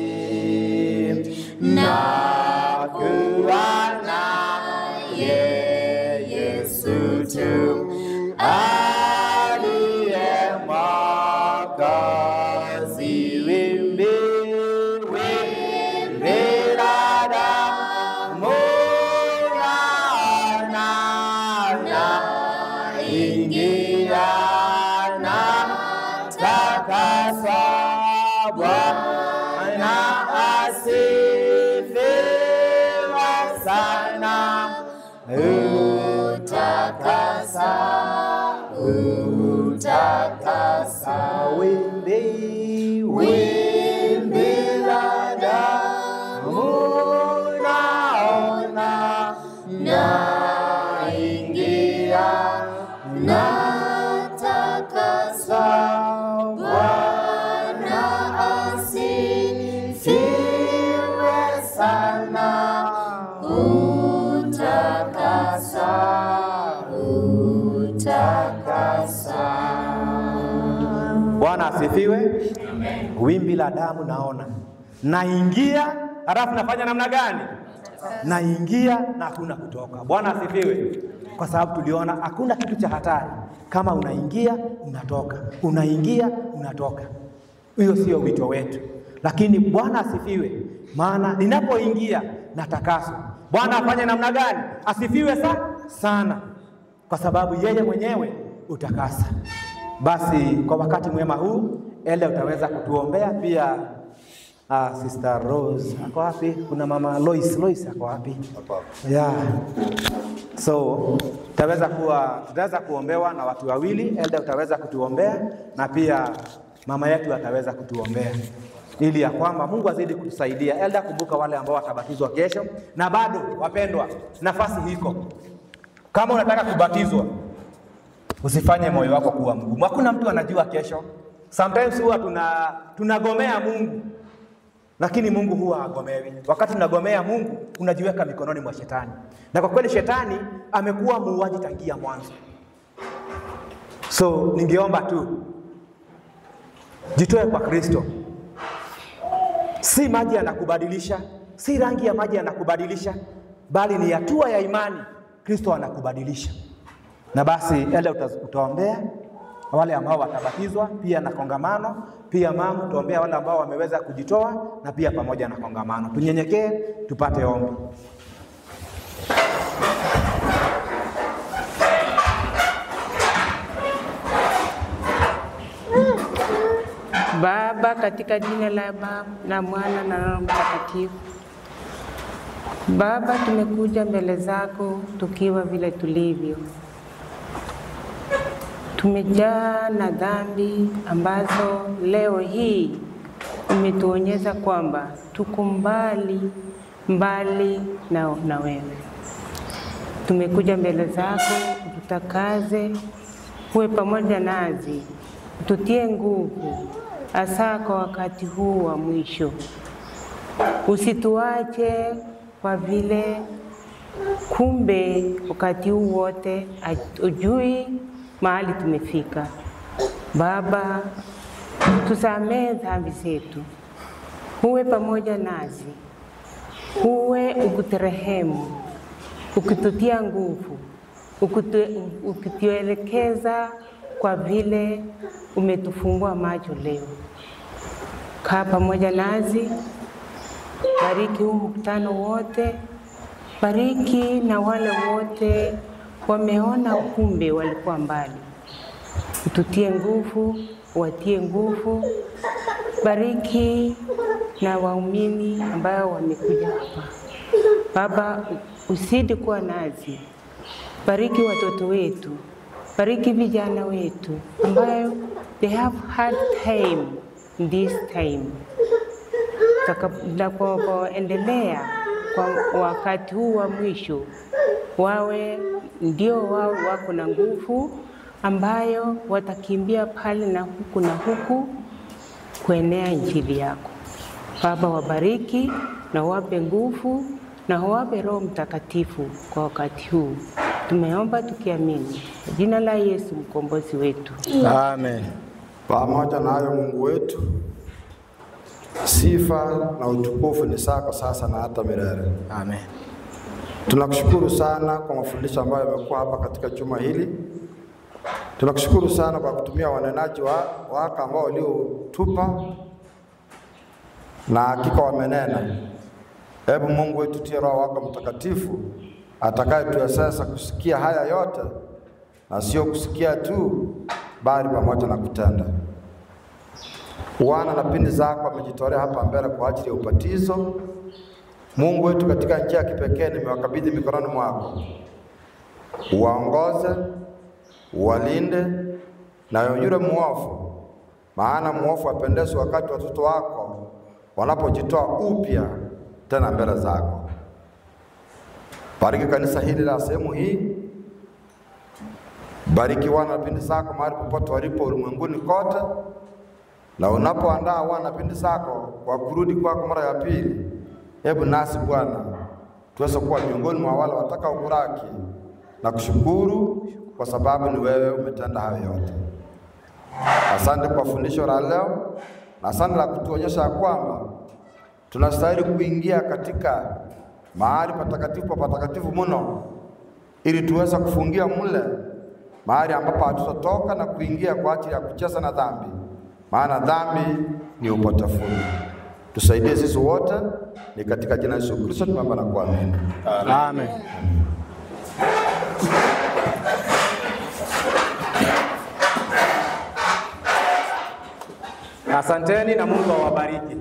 [SPEAKER 1] na kuwa naye Yesu tu, aliye Mwokozi. Wimbi la damu naona, naingia natakaswa, Bwana asifiwe sana. Utakasa, utakasa. Wimbi la damu naona, naingia natakaswa, Bwana asifiwe sana. Utakasa, utakasa. Bwana asifiwe. Amen. Wimbi la damu naona, naingia, halafu nafanya namna gani? Naingia na hakuna kutoka. Bwana asifiwe. Kwa sababu tuliona hakuna kitu cha hatari kama unaingia unatoka, unaingia unatoka. Hiyo sio wito wetu. Lakini Bwana asifiwe, maana ninapoingia natakaswa. Bwana afanye namna gani? Asifiwe sana, kwa sababu yeye mwenyewe utakasa. Basi kwa wakati mwema huu, Elda utaweza kutuombea pia. Sister Rose ako wapi? Kuna mama Lois ako wapi? Yeah. So tutaweza kuombewa na watu wawili. Elda utaweza kutuombea na pia mama yetu ataweza kutuombea, ili ya kwamba Mungu azidi kutusaidia. Elda, kumbuka wale ambao watabatizwa kesho, na bado wapendwa, nafasi hiko. Kama unataka kubatizwa, usifanye moyo wako kuwa mgumu. Hakuna mtu anajua kesho. Sometimes huwa tunagomea Mungu, lakini Mungu huwa hagomewi. Wakati tunagomea Mungu, unajiweka mikononi mwa shetani. Na kwa kweli shetani amekuwa muuaji tangia mwanzo. So ningeomba tu jitoe kwa Kristo. Si maji yanakubadilisha, si rangi ya maji yanakubadilisha, bali ni hatua ya imani Kristo anakubadilisha. Na basi Elda utaombea wale ambao watabatizwa pia na kongamano, pia mama tuombea wale ambao wameweza kujitoa na pia pamoja na kongamano. Tunyenyekee tupate ombi.
[SPEAKER 4] Baba, katika jina la Baba na Mwana na Roho Mtakatifu. Baba, tumekuja mbele zako tukiwa vile tulivyo. Tumejaa na dhambi ambazo leo hii umetuonyesha kwamba tuko mbali na wewe. Tumekuja mbele zako, ututakaze, uwe pamoja nazi, ututie nguvu, hasa kwa wakati huu wa mwisho. Usituache kwa vile kumbe wakati huu wote ujui mahali tumefika. Baba, tusamehe dhambi zetu, uwe pamoja nasi, uwe ukuturehemu, ukitutia nguvu, ukituelekeza kwa vile umetufungua macho leo. Kaa pamoja nasi, bariki huu mkutano wote, bariki na wale wote wameona kumbe walikuwa mbali. Ututie nguvu, watie nguvu, bariki na waumini ambao wamekuja hapa. Baba, usidi kuwa nasi, bariki watoto wetu, bariki vijana wetu ambayo they have hard time in this time. Tutakapoendelea kwa wakati huu wa mwisho, wawe ndio wao wako na nguvu ambayo watakimbia pale na huku kuenea injili yako. Baba, wabariki na wape nguvu na wape Roho Mtakatifu kwa wakati huu. Tumeomba tukiamini jina la Yesu mkombozi wetu.
[SPEAKER 1] Amen.
[SPEAKER 5] Pamoja na hayo, Mungu wetu, sifa na utukufu ni zako sasa na hata milele.
[SPEAKER 1] Amen.
[SPEAKER 5] Tunakushukuru sana kwa mafundisho ambayo yamekuwa hapa katika juma hili. Tunakushukuru sana kwa kutumia wanenaji wako ambao waliotupa na hakika wamenena. Hebu Mungu wetu, tie Roho wako Mtakatifu atakayetuwezesha kusikia haya yote na sio kusikia tu, bali pamoja na kutenda. Wana na pindi zako wamejitolea hapa mbele kwa ajili ya ubatizo. Mungu wetu, katika njia ya kipekee nimewakabidhi mikononi mwako. Uwaongoze, uwalinde na yule muovu, maana muovu apendezwe wakati watoto wako wanapojitoa upya tena mbele zako. Bariki kanisa hili la sehemu hii. Bariki wana pindi zako mahali popote walipo ulimwenguni kote. Na unapoandaa wana pindi zako kwa kurudi kwako mara ya pili, hebu nasi Bwana tuweze kuwa miongoni mwa wale watakao kuraki na kushukuru, kwa sababu ni wewe umetenda hayo yote. Asante kwa fundisho la leo, na asante la kutuonyesha kwamba tunastahili kuingia katika mahali patakatifu mno, ili tuweze kufungia mule mahali ambapo hatutatoka na kuingia kwa ajili ya kucheza na dhambi, maana dhambi ni upotevu. Tusaidie sisi wote, ni katika jina la Yesu Kristo tunaomba na kuamini.
[SPEAKER 1] Amen. Asanteni na Mungu awabariki.